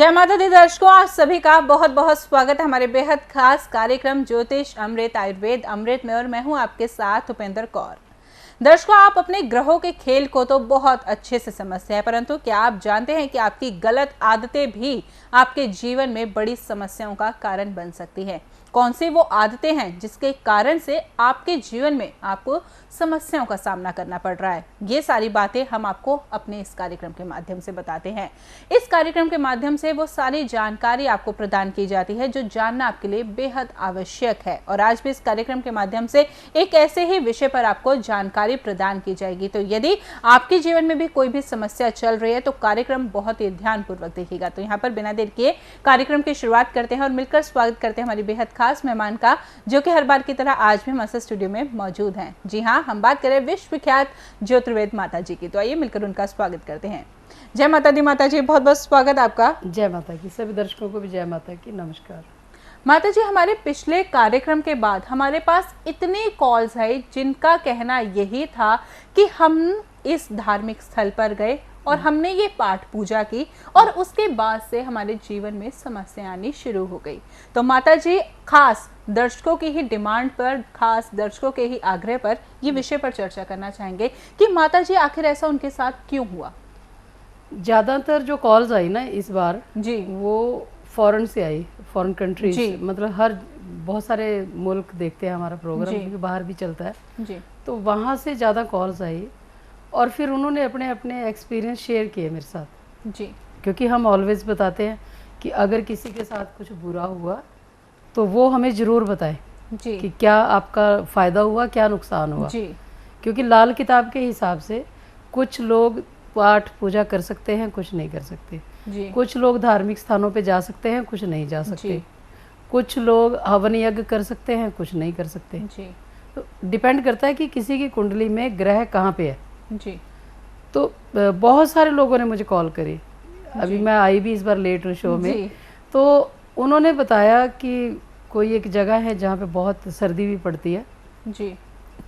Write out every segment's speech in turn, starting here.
जय माता दी दर्शकों, आप सभी का बहुत बहुत स्वागत है हमारे बेहद खास कार्यक्रम ज्योतिष अमृत आयुर्वेद अमृत में। और मैं हूं आपके साथ उपेंद्र कौर। दर्शकों, आप अपने ग्रहों के खेल को तो बहुत अच्छे से समझते हैं, परंतु क्या आप जानते हैं कि आपकी गलत आदतें भी आपके जीवन में बड़ी समस्याओं का कारण बन सकती है। कौन सी वो आदतें हैं जिसके कारण से आपके जीवन में आपको समस्याओं का सामना करना पड़ रहा है, ये सारी बातें हम आपको अपने इस कार्यक्रम के माध्यम से बताते हैं। इस कार्यक्रम के माध्यम से वो सारी जानकारी आपको प्रदान की जाती है जो जानना आपके लिए बेहद आवश्यक है। और आज भी इस कार्यक्रम के माध्यम से एक ऐसे ही विषय पर आपको जानकारी प्रदान की जाएगी। तो यदि आपके जीवन में भी कोई भी समस्या चल रही है तो कार्यक्रम बहुत ही ध्यानपूर्वक देखिएगा। तो यहाँ पर बिना देर किए कार्यक्रम की शुरुआत करते हैं और मिलकर स्वागत करते हैं हमारी बेहद खास मेहमान का, जो कि हर बार की तरह आज भी हमारे स्टूडियो में मौजूद हैं। जी हाँ, हम बात करें विश्व विख्यात ज्योतिर्वेद माता जी की। तो आइए मिलकर उनका स्वागत करते हैं। जय माता दी माता जी, बहुत बहुत स्वागत आपका। जय माता की। सभी दर्शकों को भी जय माता की नमस्कार। माता जी, हमारे पिछले कार्यक्रम के बाद हमारे पास इतनी कॉल्स है जिनका कहना यही था कि हम इस धार्मिक स्थल पर गए और हमने ये पाठ पूजा की और उसके बाद से हमारे जीवन में समस्या आनी शुरू हो गई। तो माता जी, खास दर्शकों की ही डिमांड पर, खास दर्शकों के ही आग्रह पर ये विषय पर चर्चा करना चाहेंगे कि माता जी आखिर ऐसा उनके साथ क्यों हुआ। ज़्यादातर जो कॉल्स आई ना इस बार जी, वो फॉरेन से आई, फॉरेन कंट्रीज, मतलब हर बहुत सारे मुल्क देखते हैं हमारा प्रोग्राम, क्योंकि बाहर भी चलता है जी, तो वहाँ से ज़्यादा कॉल्स आई और फिर उन्होंने अपने अपने एक्सपीरियंस शेयर किए मेरे साथ। जी, क्योंकि हम ऑलवेज बताते हैं कि अगर किसी के साथ कुछ बुरा हुआ तो वो हमें ज़रूर बताए जी, कि क्या आपका फ़ायदा हुआ, क्या नुकसान हुआ। जी, क्योंकि लाल किताब के हिसाब से कुछ लोग पाठ पूजा कर सकते हैं, कुछ नहीं कर सकते। जी, कुछ लोग धार्मिक स्थानों पे जा सकते हैं, कुछ नहीं जा सकते। जी, कुछ लोग हवन यज्ञ कर सकते हैं, कुछ नहीं कर सकते। जी, तो डिपेंड करता है कि किसी की कुंडली में ग्रह कहाँ पे है। जी, तो बहुत सारे लोगों ने मुझे कॉल करी। अभी मैं आई भी इस बार लेट हूँ शो में, जी, तो उन्होंने बताया कि कोई एक जगह है जहाँ पे बहुत सर्दी भी पड़ती है, जी,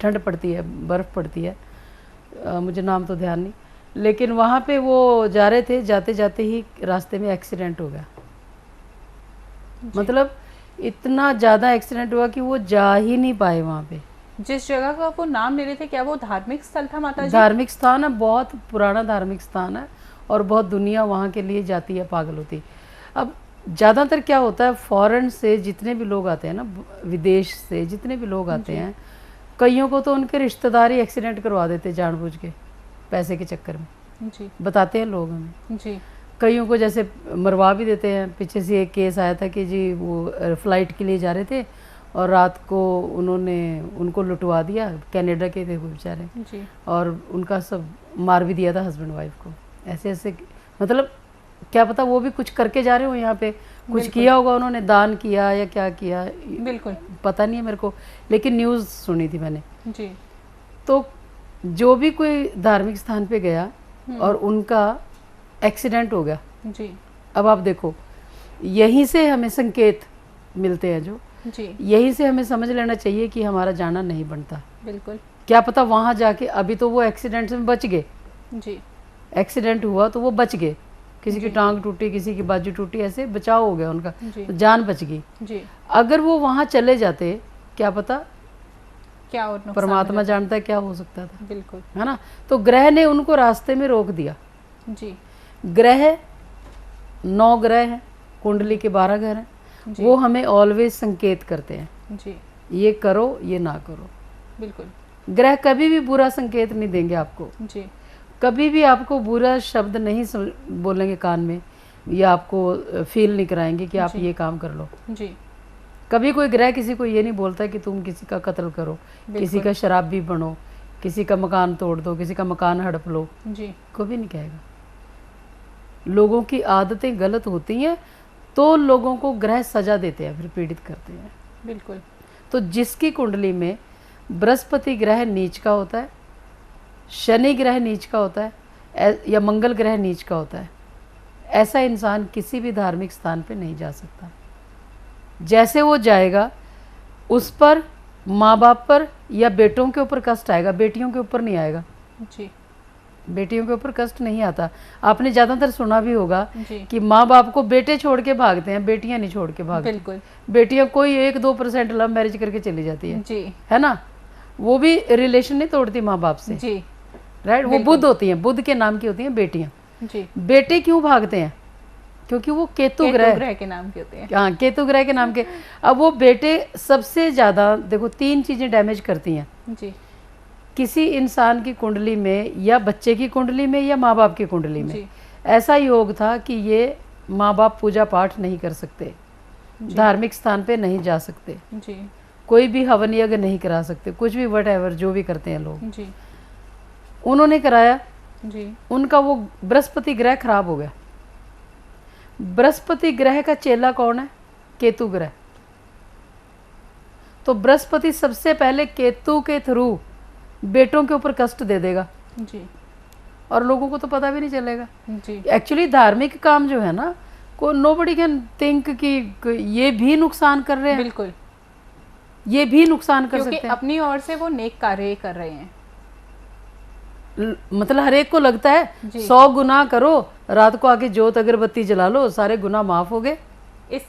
ठंड पड़ती है, बर्फ़ पड़ती है। मुझे नाम तो ध्यान नहीं, लेकिन वहाँ पे वो जा रहे थे, जाते जाते ही रास्ते में एक्सीडेंट हो गया। मतलब इतना ज़्यादा एक्सीडेंट हुआ कि वो जा ही नहीं पाए वहाँ पे। जिस जगह का वो नाम ले रहे थे, क्या वो धार्मिक स्थल था माता जी? धार्मिक स्थान है, बहुत पुराना धार्मिक स्थान है और बहुत दुनिया वहाँ के लिए जाती है, पागल होती। अब ज़्यादातर क्या होता है, फॉरेन से जितने भी लोग आते हैं ना, विदेश से जितने भी लोग आते हैं, कईयों को तो उनके रिश्तेदार ही एक्सीडेंट करवा देते जानबूझ के, पैसे के चक्कर में। जी, बताते हैं लोग हमें। जी, कईयों को जैसे मरवा भी देते हैं। पीछे से एक केस आया था कि जी वो फ्लाइट के लिए जा रहे थे और रात को उन्होंने उनको लुटवा दिया। कनाडा के थे वो बेचारे, जी, और उनका सब मार भी दिया था हस्बैंड वाइफ को। ऐसे ऐसे मतलब क्या पता वो भी कुछ करके जा रहे हो, यहाँ पे कुछ किया होगा उन्होंने, दान किया या क्या किया, बिल्कुल, पता नहीं है मेरे को, लेकिन न्यूज़ सुनी थी मैंने। जी, तो जो भी कोई धार्मिक स्थान पे गया और उनका एक्सीडेंट हो गया, जी, अब आप देखो, यहीं से हमें संकेत मिलते हैं, जो जी, यहीं से हमें समझ लेना चाहिए कि हमारा जाना नहीं बनता। बिल्कुल, क्या पता वहाँ जाके, अभी तो वो एक्सीडेंट में बच गए, जी, एक्सीडेंट हुआ तो वो बच गए, किसी की टांग टूटी, किसी की बाजू टूटी, ऐसे बचाव हो गया उनका, जी, तो जान बच गई। जी, अगर वो वहाँ चले जाते, क्या पता, क्या और नुकसान परमात्मा हो जानता है क्या हो सकता था, जाता? बिल्कुल, है ना। तो ग्रह ने उनको रास्ते में रोक दिया। जी, ग्रह 9 ग्रह हैं, कुंडली के 12 ग्रह हैं, वो हमें ऑलवेज संकेत करते हैं, जी, ये करो, ये ना करो। बिल्कुल, ग्रह कभी भी बुरा संकेत नहीं देंगे आपको, जी, कभी भी आपको बुरा शब्द नहीं बोलेंगे कान में, या आपको फील नहीं कराएंगे कि आप ये काम कर लो। जी, कभी कोई ग्रह किसी को ये नहीं बोलता कि तुम किसी का कत्ल करो, किसी का शराबी बनो, किसी का मकान तोड़ दो, किसी का मकान हड़प लो, जी, कभी नहीं कहेगा। लोगों की आदतें गलत होती हैं तो लोगों को ग्रह सजा देते हैं, फिर पीड़ित करते हैं। बिल्कुल, तो जिसकी कुंडली में बृहस्पति ग्रह नीच का होता है, शनि ग्रह नीच का होता है, या मंगल ग्रह नीच का होता है, ऐसा इंसान किसी भी धार्मिक स्थान पे नहीं जा सकता। जैसे वो जाएगा, उस पर, माँ बाप पर या बेटों के ऊपर कष्ट आएगा, बेटियों के ऊपर नहीं आएगा। जी, बेटियों के ऊपर कष्ट नहीं आता। आपने ज्यादातर सुना भी होगा जी कि माँ बाप को बेटे छोड़ के भागते हैं, बेटियां नहीं छोड़ के भागती। बिल्कुल बेटियां कोई 1-2% लव मैरिज करके चली जाती जी है ना, वो भी रिलेशन नहीं तोड़ती माँ बाप से, जी राइट। वो बुद्ध होती हैं, बुद्ध के नाम की होती हैं बेटियां। जी बेटे क्यों भागते हैं? क्योंकि वो केतु ग्रह, ग्रह के नाम के होते हैं। हाँ केतु ग्रह के नाम के। अब वो बेटे सबसे ज्यादा देखो 3 चीजें डैमेज करती हैं जी किसी इंसान की कुंडली में, या बच्चे की कुंडली में, या माँ बाप की कुंडली में। जी ऐसा योग था कि ये माँ बाप पूजा पाठ नहीं कर सकते, धार्मिक स्थान पे नहीं जा सकते, जी कोई भी हवन यज्ञ नहीं करा सकते, कुछ भी वट जो भी करते हैं लोग। जी उन्होंने कराया, जी उनका वो बृहस्पति ग्रह खराब हो गया। बृहस्पति ग्रह का चेला कौन है? केतु ग्रह। तो बृहस्पति सबसे पहले केतु के थ्रू बेटों के ऊपर कष्ट दे देगा जी और लोगों को तो पता भी नहीं चलेगा। जी एक्चुअली धार्मिक काम जो है ना, को नोबडी कैन थिंक कि ये भी नुकसान कर रहे हैं, बिल्कुल, ये भी नुकसान कर क्योंकि सकते हैं। अपनी ओर से वो नेक कार्य कर रहे हैं। मतलब हर एक को लगता है जी। 100 गुनाह करो, रात को आके जोत अगरबत्ती जला लो, सारे गुनाह माफ हो गए। इस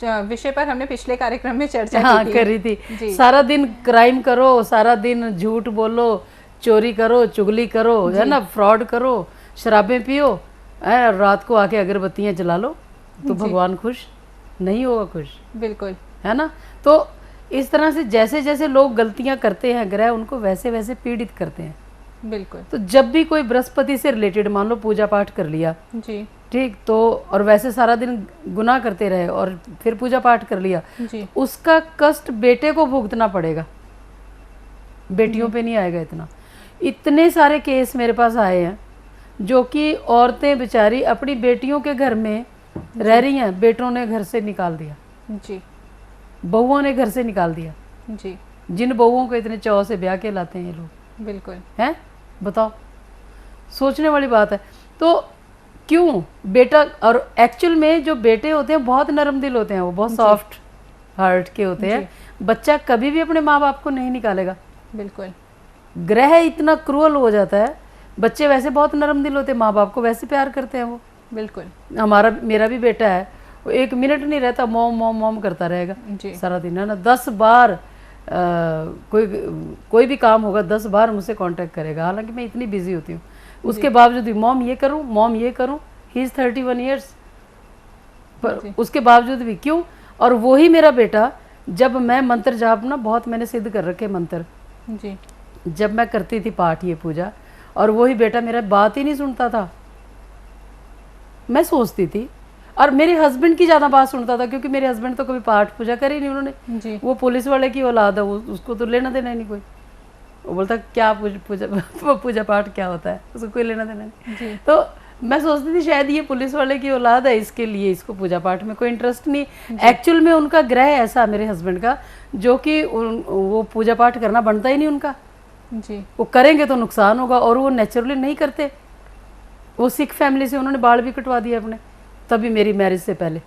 विषय पर हमने पिछले कार्यक्रम में चर्चा हाँ की थी। करी थी। जी। सारा दिन क्राइम करो, सारा दिन झूठ बोलो, चोरी करो, चुगली करो, है ना, फ्रॉड करो, शराबें पियो, रात को आके अगरबत्तियां जला लो, तो भगवान खुश नहीं होगा? खुश, बिल्कुल, है ना। तो इस तरह से जैसे जैसे लोग गलतियां करते हैं, ग्रह उनको वैसे वैसे पीड़ित करते हैं। बिल्कुल तो जब भी कोई बृहस्पति से रिलेटेड मान लो पूजा पाठ कर लिया, जी ठीक, तो और वैसे सारा दिन गुनाह करते रहे और फिर पूजा पाठ कर लिया, जी उसका कष्ट बेटे को भुगतना पड़ेगा, बेटियों पे नहीं आएगा इतना। इतने सारे केस मेरे पास आए हैं जो कि औरतें बेचारी अपनी बेटियों के घर में रह रही हैं, बेटों ने घर से निकाल दिया, जी बहुओं ने घर से निकाल दिया। जी जिन बहुओं को इतने चाव से ब्याह के लाते हैं ये लोग, बिल्कुल, हैं, बताओ, सोचने वाली बात है। तो क्यों बेटा, और एक्चुअल में जो बेटे होते हैं बहुत नरम दिल होते हैं, वो बहुत सॉफ्ट हार्ट के होते हैं। बच्चा कभी भी अपने माँ बाप को नहीं निकालेगा। बिल्कुल, ग्रह इतना क्रूअल हो जाता है, बच्चे वैसे बहुत नरम दिल होते हैं, माँ बाप को वैसे प्यार करते हैं वो। बिल्कुल, मेरा भी बेटा है, वो 1 मिनट नहीं रहता, मॉम मॉम मॉम करता रहेगा जी सारा दिन, है ना। 10 बार कोई भी काम होगा 10 बार मुझसे कांटेक्ट करेगा, हालांकि मैं इतनी बिजी होती हूँ, उसके बावजूद भी मॉम ये करूँ, मॉम ये करूँ। ही इज 31 ईयर्स, पर उसके बावजूद भी क्यों। और वही मेरा बेटा, जब मैं मंत्र जाप ना, बहुत मैंने सिद्ध कर रखे मंत्र, जी जब मैं करती थी पाठ ये पूजा, और वही बेटा मेरा बात ही नहीं सुनता था। मैं सोचती थी, और मेरे हस्बैंड की ज़्यादा बात सुनता था, क्योंकि मेरे हस्बैंड तो कभी पाठ पूजा करी नहीं उन्होंने। जी वो पुलिस वाले की औलाद है, उसको तो लेना देना ही नहीं कोई। वो बोलता क्या पूजा पाठ क्या होता है, उसको कोई लेना देना नहीं। जी तो मैं सोचती थी शायद ये पुलिस वाले की औलाद है, इसके लिए इसको पूजा पाठ में कोई इंटरेस्ट नहीं। एक्चुअल में उनका ग्रह ऐसा, मेरे हस्बैंड का, जो कि वो पूजा पाठ करना बनता ही नहीं उनका। जी वो करेंगे तो नुकसान होगा, और वो नेचुरली नहीं करते। वो सिख फैमिली से, उन्होंने बाल भी कटवा दिए अपने, तभी मेरी मैरिज से पहले।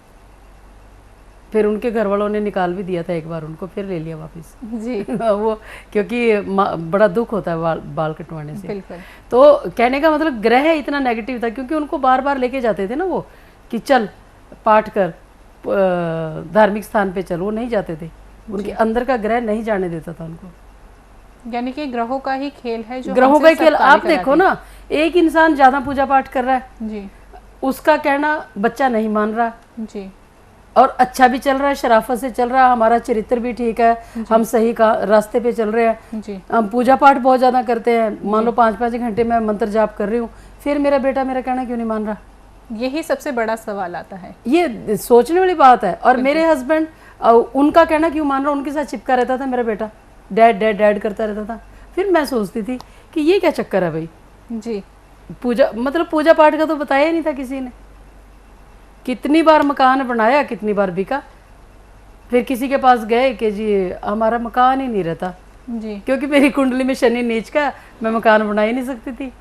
फिर उनके घर वालों ने निकाल भी दिया था एक बार उनको, फिर ले लिया वापस। जी वो क्योंकि बड़ा दुख होता है बाल कटवाने से। बिल्कुल, तो कहने का मतलब ग्रह इतना नेगेटिव था, क्योंकि उनको बार बार लेके जाते थे ना वो, कि चल पाठ कर, धार्मिक स्थान पे चल, वो नहीं जाते थे। उनके अंदर का ग्रह नहीं जाने देता था उनको। यानी कि ग्रहों का ही खेल है, जो ग्रहों का हमसे ही खेल। सब कार्य आप देखो ना, एक इंसान ज्यादा पूजा पाठ कर रहा है, जी उसका कहना बच्चा नहीं मान रहा, जी और अच्छा भी चल रहा है, शराफत से चल रहा है, हमारा चरित्र भी ठीक है, हम सही का रास्ते पे चल रहे हैं, जी हम पूजा पाठ बहुत ज़्यादा करते हैं, मान लो 5-5 घंटे मैं मंत्र जाप कर रही हूँ, फिर मेरा बेटा मेरा कहना क्यों नहीं मान रहा? यही सबसे बड़ा सवाल आता है। ये सोचने वाली बात है। और मेरे हस्बैंड, उनका कहना क्यों मान रहा, उनके साथ चिपका रहता था मेरा बेटा, डैड डैड डैड करता रहता था। फिर मैं सोचती थी कि ये क्या चक्कर है भाई, जी मतलब पूजा पाठ का तो बताया ही नहीं था किसी ने। कितनी बार मकान बनाया, कितनी बार बिका, फिर किसी के पास गए कि जी हमारा मकान ही नहीं रहता, जी क्योंकि मेरी कुंडली में शनि नीच का, मैं मकान बना ही नहीं सकती थी,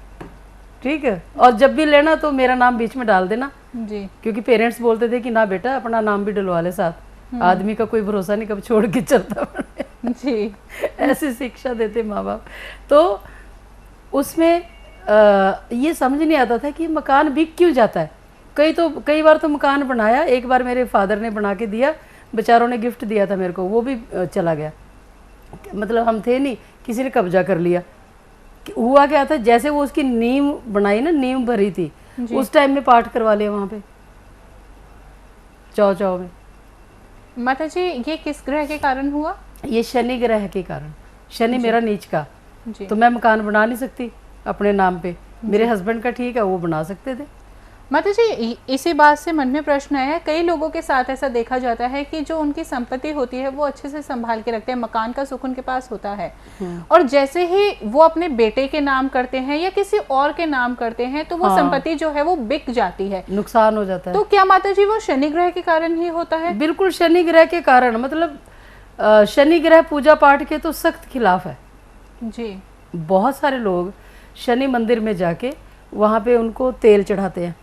ठीक है। और जब भी लेना तो मेरा नाम बीच में डाल देना, जी क्योंकि पेरेंट्स बोलते थे कि ना बेटा अपना नाम भी डलवा ले साथ, आदमी का कोई भरोसा नहीं कब छोड़ के चलता जी ऐसी शिक्षा देते माँ बाप। तो उसमें ये समझ नहीं आता था कि मकान बिक क्यों जाता है। कई बार तो मकान बनाया, एक बार मेरे फादर ने बना के दिया, बेचारों ने गिफ्ट दिया था मेरे को, वो भी चला गया, मतलब हम थे नहीं, किसी ने कब्जा कर लिया। हुआ क्या था, जैसे वो उसकी नींव बनाई ना, नींव भरी थी, उस टाइम में पाठ करवा लिया वहाँ पे चौ में। माता जी ये किस ग्रह के कारण हुआ? ये शनि ग्रह के कारण। शनि मेरा नीच का, जी। तो मैं मकान बना नहीं सकती अपने नाम पे, मेरे हस्बैंड का ठीक है, वो बना सकते थे। माता जी इसी बात से मन में प्रश्न आया है, कई लोगों के साथ ऐसा देखा जाता है कि जो उनकी संपत्ति होती है वो अच्छे से संभाल के रखते हैं, मकान का सुख उनके पास होता है, और जैसे ही वो अपने बेटे के नाम करते हैं या किसी और के नाम करते हैं तो वो संपत्ति जो है वो बिक जाती है, नुकसान हो जाता है। तो क्या माता जी वो शनि ग्रह के कारण ही होता है? बिल्कुल शनि ग्रह के कारण, मतलब शनि ग्रह पूजा पाठ के तो सख्त खिलाफ है जी। बहुत सारे लोग शनि मंदिर में जाके वहाँ पे उनको तेल चढ़ाते हैं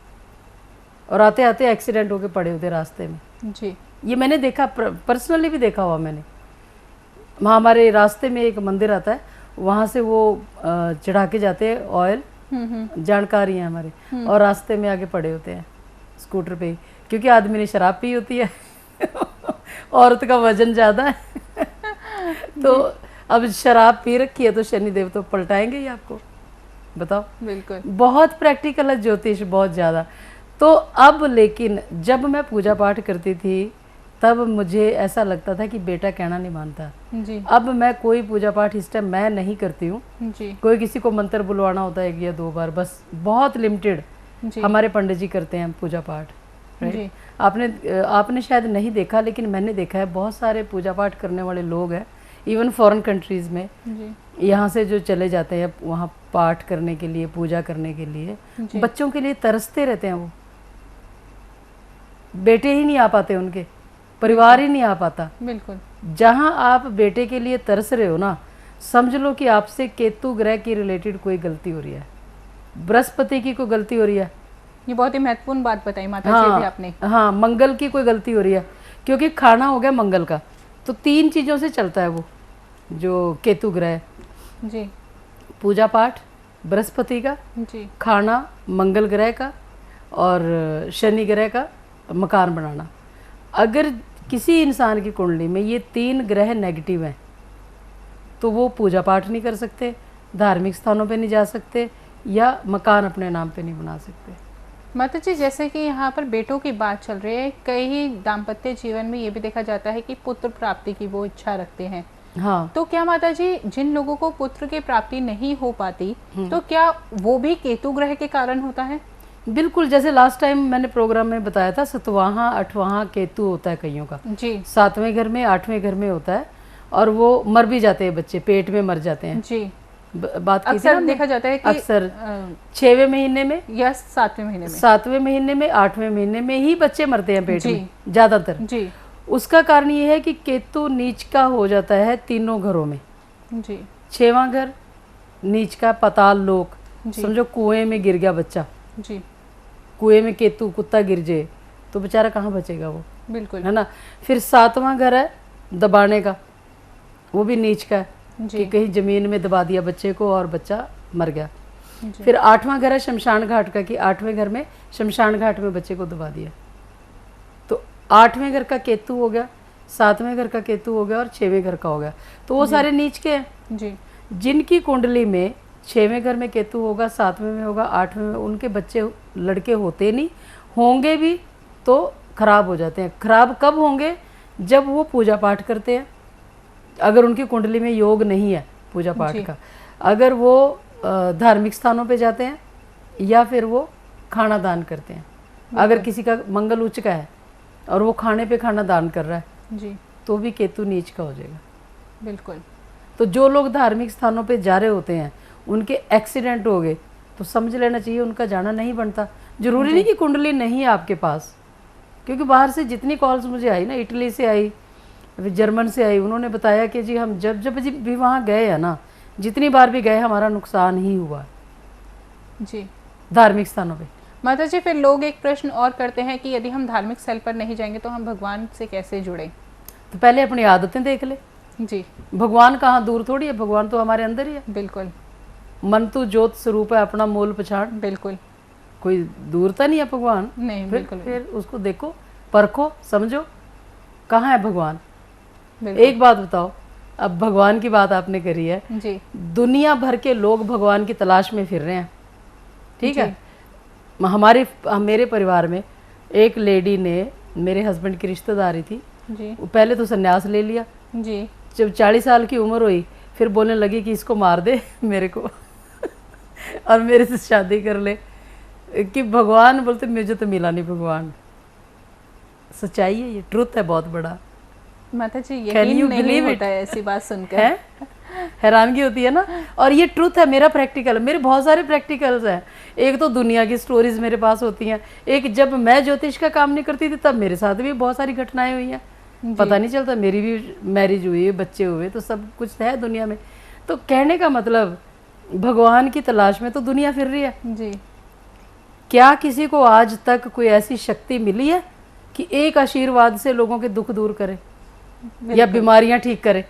और आते आते एक्सीडेंट होके पड़े होते रास्ते में। जी। ये मैंने देखा, पर्सनली भी देखा हुआ मैंने। वहाँ हमारे रास्ते में एक मंदिर आता है, वहाँ से वो चढ़ा के जाते हैं ऑयल, जानकारी है हमारे, और रास्ते में आगे पड़े होते हैं स्कूटर पे ही, क्योंकि आदमी ने शराब पी होती है औरत का वजन ज़्यादा है तो अब शराब पी रखी है तो शनिदेव तो पलटाएंगे ही आपको, बताओ। बिल्कुल। बहुत प्रैक्टिकल है ज्योतिष, बहुत ज़्यादा। तो अब लेकिन जब मैं पूजा पाठ करती थी तब मुझे ऐसा लगता था कि बेटा कहना नहीं मानता जी। अब मैं कोई पूजा पाठ इस टाइम मैं नहीं करती हूँ जी। कोई किसी को मंत्र बुलवाना होता है 1 या 2 बार, बस बहुत लिमिटेड हमारे पंडित जी करते हैं पूजा पाठ, राइट। आपने शायद नहीं देखा, लेकिन मैंने देखा है बहुत सारे पूजा पाठ करने वाले लोग हैं, इवन फॉरेन कंट्रीज में, यहाँ से जो चले जाते हैं वहाँ पाठ करने के लिए, पूजा करने के लिए, बच्चों के लिए तरसते रहते हैं। वो बेटे ही नहीं आ पाते, उनके परिवार ही नहीं आ पाता। बिल्कुल। जहाँ आप बेटे के लिए तरस रहे हो ना, समझ लो कि आपसे केतु ग्रह की रिलेटेड कोई गलती हो रही है, बृहस्पति की कोई गलती हो रही है। ये बहुत ही महत्वपूर्ण बात बताई माता जी भी आपने। हाँ, मंगल की कोई गलती हो रही है, क्योंकि खाना हो गया मंगल का, तो 3 चीज़ों से चलता है वो जो केतु ग्रह जी। पूजा पाठ बृहस्पति का जी, खाना मंगल ग्रह का, और शनि ग्रह का मकान बनाना। अगर किसी इंसान की कुंडली में ये 3 ग्रह नेगेटिव हैं तो वो पूजा पाठ नहीं कर सकते, धार्मिक स्थानों पे नहीं जा सकते, या मकान अपने नाम पे नहीं बना सकते। माता जी जैसे कि यहाँ पर बेटों की बात चल रही है, कई दाम्पत्य जीवन में ये भी देखा जाता है कि पुत्र प्राप्ति की वो इच्छा रखते हैं। हाँ, तो क्या माता जी जिन लोगों को पुत्र की प्राप्ति नहीं हो पाती तो क्या वो भी केतु ग्रह के कारण होता है? बिल्कुल, जैसे लास्ट टाइम मैंने प्रोग्राम में बताया था, 7वां 8वां केतु होता है कईयों का जी। 7वें घर में 8वें घर में होता है, और वो मर भी जाते हैं, बच्चे पेट में मर जाते हैं जी। बात की थी अक्सर ना, देखा जाता है कि अक्सर 6वें महीने में या 7वें महीने में, 7वें महीने में 8वें महीने में ही बच्चे मरते हैं पेट में ज्यादातर जी। उसका कारण ये है कि केतु नीच का हो जाता है 3 घरों में जी। 6वां घर नीच का पाताल लोक, समझो कुएं में गिर गया बच्चा जी, कुएं में केतु कुत्ता गिर जाए तो बेचारा कहाँ बचेगा वो, बिल्कुल है ना। फिर 7वां घर है दबाने का, वो भी नीच का है कि कहीं जमीन में दबा दिया बच्चे को और बच्चा मर गया। फिर 8वां घर है शमशान घाट का, कि 8वें घर में शमशान घाट में बच्चे को दबा दिया। तो 8वें घर का केतु हो गया, 7वें घर का केतु हो गया, और 6वें घर का हो गया, तो वो सारे नीच के हैं जी। जिनकी कुंडली में 6वें घर में केतु होगा, 7वें में होगा, 8वें में, उनके बच्चे लड़के होते नहीं, होंगे भी तो खराब हो जाते हैं। खराब कब होंगे? जब वो पूजा पाठ करते हैं, अगर उनकी कुंडली में योग नहीं है पूजा पाठ का, अगर वो धार्मिक स्थानों पे जाते हैं, या फिर वो खाना दान करते हैं। अगर किसी का मंगल उच्च का है और वो खाने पे खाना दान कर रहा है जी, तो भी केतु नीच का हो जाएगा। बिल्कुल। तो जो लोग धार्मिक स्थानों पे जा रहे होते हैं, उनके एक्सीडेंट हो गए तो समझ लेना चाहिए उनका जाना नहीं बनता। जरूरी नहीं कि कुंडली नहीं है आपके पास, क्योंकि बाहर से जितनी कॉल्स मुझे आई ना, इटली से आई, जर्मन से आई, उन्होंने बताया कि जी हम जब भी वहाँ गए हैं ना, जितनी बार भी गए हमारा नुकसान ही हुआ जी धार्मिक स्थानों पे। माता जी फिर लोग एक प्रश्न और करते हैं कि यदि हम धार्मिक स्थल पर नहीं जाएंगे तो हम भगवान से कैसे जुड़े? तो पहले अपनी आदतें देख ले। जी, भगवान कहाँ दूर थोड़ी है, भगवान तो हमारे अंदर ही है। बिल्कुल। मन तो ज्योत स्वरूप है अपना मोल पछाड़। बिल्कुल कोई दूरता नहीं है भगवान। नहीं, बिल्कुल फिर उसको देखो, परखो, समझो कहाँ है भगवान। बिल्कुल। एक बात बताओ, अब भगवान की बात आपने करी है जी दुनिया भर के लोग भगवान की तलाश में फिर रहे हैं, ठीक जी। है। मेरे परिवार में एक लेडी ने, मेरे हस्बैंड की रिश्तेदारी थी, जी वो पहले तो संन्यास ले लिया, जी जब 40 साल की उम्र हुई फिर बोलने लगी कि इसको मार दे मेरे को और मेरे से शादी कर ले। कि भगवान बोलते मुझे तो मिला नहीं भगवान। सच्चाई है, ये ट्रुथ है बहुत बड़ा। माता जी Can यकीन you नहीं believe होता है ऐसी बात सुनकर। है, हैरानगी होती है ना। और ये ट्रुथ है, मेरा प्रैक्टिकल, मेरे बहुत सारे प्रैक्टिकल्स हैं। एक तो दुनिया की स्टोरीज मेरे पास होती हैं, एक जब मैं ज्योतिष का काम नहीं करती थी तब मेरे साथ भी बहुत सारी घटनाएं हुई हैं। पता नहीं चलता, मेरी भी मैरिज हुई, बच्चे हुए, तो सब कुछ है दुनिया में। तो कहने का मतलब भगवान की तलाश में तो दुनिया फिर रही है। जी क्या किसी को आज तक कोई ऐसी शक्ति मिली है कि एक आशीर्वाद से लोगों के दुख दूर करे या बीमारियां ठीक करे?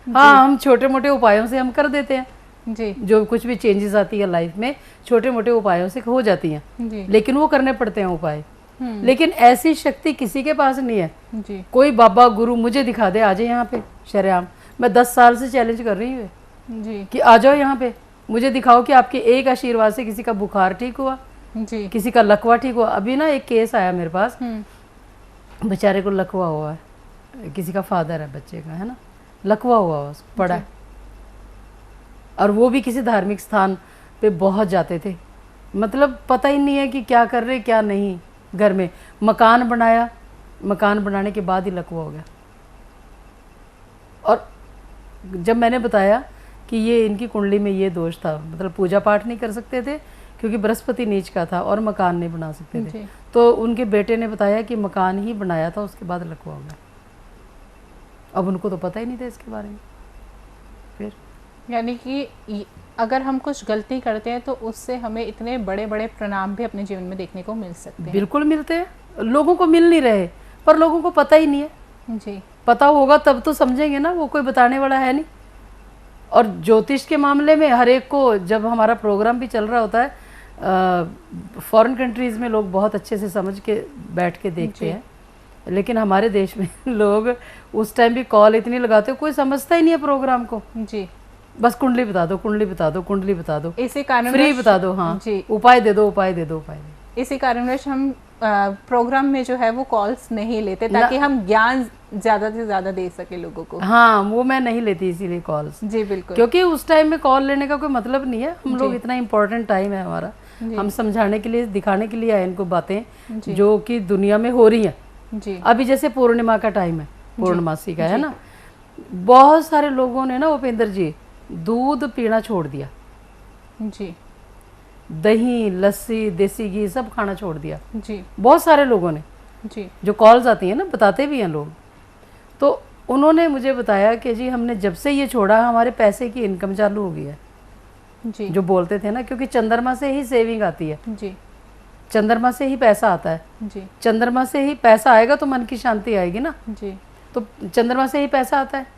हाँ, हम छोटे मोटे उपायों से हम कर देते हैं, जी जो कुछ भी चेंजेस आती है लाइफ में छोटे मोटे उपायों से हो जाती हैं, जी लेकिन वो करने पड़ते हैं उपाय। लेकिन ऐसी शक्ति किसी के पास नहीं है। जी कोई बाबा गुरु मुझे दिखा दे, आ जाए यहाँ पे शरेआम। मैं 10 साल से चैलेंज कर रही हूँ जी कि आ जाओ यहाँ पे, मुझे दिखाओ कि आपके एक आशीर्वाद से किसी का बुखार ठीक हुआ, जी। किसी का लकवा ठीक हुआ। अभी ना एक केस आया मेरे पास, बेचारे को लकवा हुआ है, किसी का फादर है बच्चे का, है ना, लकवा हुआ उसको पड़ा है, और वो भी किसी धार्मिक स्थान पे बहुत जाते थे, मतलब पता ही नहीं है कि क्या कर रहे क्या नहीं। घर में मकान बनाया, मकान बनाने के बाद ही लकवा हो गया। और जब मैंने बताया कि ये इनकी कुंडली में ये दोष था, मतलब पूजा पाठ नहीं कर सकते थे क्योंकि बृहस्पति नीच का था, और मकान नहीं बना सकते थे, तो उनके बेटे ने बताया कि मकान ही बनाया था, उसके बाद लकवा हो गया। अब उनको तो पता ही नहीं था इसके बारे में। फिर यानी कि अगर हम कुछ गलती करते हैं तो उससे हमें इतने बड़े बड़े परिणाम भी अपने जीवन में देखने को मिल सकते हैं। बिल्कुल मिलते हैं, लोगों को मिल नहीं रहे, पर लोगों को पता ही नहीं है। जी पता होगा तब तो समझेंगे ना, वो कोई बताने वाला है नहीं। और ज्योतिष के मामले में हर एक को, जब हमारा प्रोग्राम भी चल रहा होता है, फॉरेन कंट्रीज़ में लोग बहुत अच्छे से समझ के बैठ के देखते हैं, लेकिन हमारे देश में लोग उस टाइम भी कॉल इतनी लगाते हैं, कोई समझता ही नहीं है प्रोग्राम को। जी बस कुंडली बता दो, कुंडली बता दो, कुंडली बता दो, इसी कारण फ्री बता दो, हाँ जी उपाय दे दो, उपाय दे दो, उपाय दे दो। इसी कारणवश हम प्रोग्राम में जो है वो कॉल्स नहीं लेते, ताकि हम ज्ञान ज्यादा से ज्यादा दे सके लोगों को। हाँ, वो मैं नहीं लेती इसीलिए कॉल्स। जी बिल्कुल, क्योंकि क्योंकि उस टाइम में कॉल लेने का कोई मतलब नहीं है। हम लोग इतना इम्पोर्टेंट टाइम है हमारा, हम समझाने के लिए, दिखाने के लिए आए इनको बातें जो कि दुनिया में हो रही हैं। जी अभी जैसे पूर्णिमा का टाइम है, पूर्णमासी का, है ना, बहुत सारे लोगों ने ना उपेंद्र जी दूध पीना छोड़ दिया, जी दही लस्सी देसी घी सब खाना छोड़ दिया, जी बहुत सारे लोगों ने। जी जो कॉल्स आती हैं ना, बताते भी हैं लोग, तो उन्होंने मुझे बताया कि जी हमने जब से ये छोड़ा हमारे पैसे की इनकम चालू हो गई है। जी जो बोलते थे ना, क्योंकि चंद्रमा से ही सेविंग आती है, जी चंद्रमा से ही पैसा आता है, जी चंद्रमा से ही पैसा आएगा तो मन की शांति आएगी ना, जी तो चंद्रमा से ही पैसा आता है।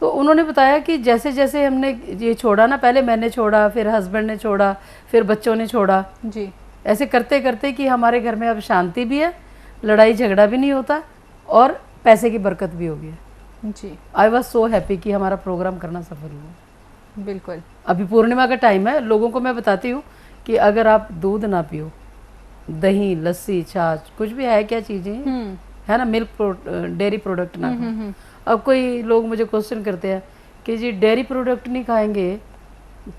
तो उन्होंने बताया कि जैसे जैसे हमने ये छोड़ा ना, पहले मैंने छोड़ा, फिर हस्बैंड ने छोड़ा, फिर बच्चों ने छोड़ा, जी ऐसे करते करते कि हमारे घर में अब शांति भी है, लड़ाई झगड़ा भी नहीं होता, और पैसे की बरकत भी हो गई है। जी आई वॉज सो हैप्पी कि हमारा प्रोग्राम करना सफल हुआ। बिल्कुल। अभी पूर्णिमा का टाइम है, लोगों को मैं बताती हूँ कि अगर आप दूध ना पियो, दही लस्सी छाछ कुछ भी है, क्या चीज़ें है ना, मिल्क डेयरी प्रोडक्ट ना खाओ। अब कोई लोग मुझे क्वेश्चन करते हैं कि जी डेयरी प्रोडक्ट नहीं खाएंगे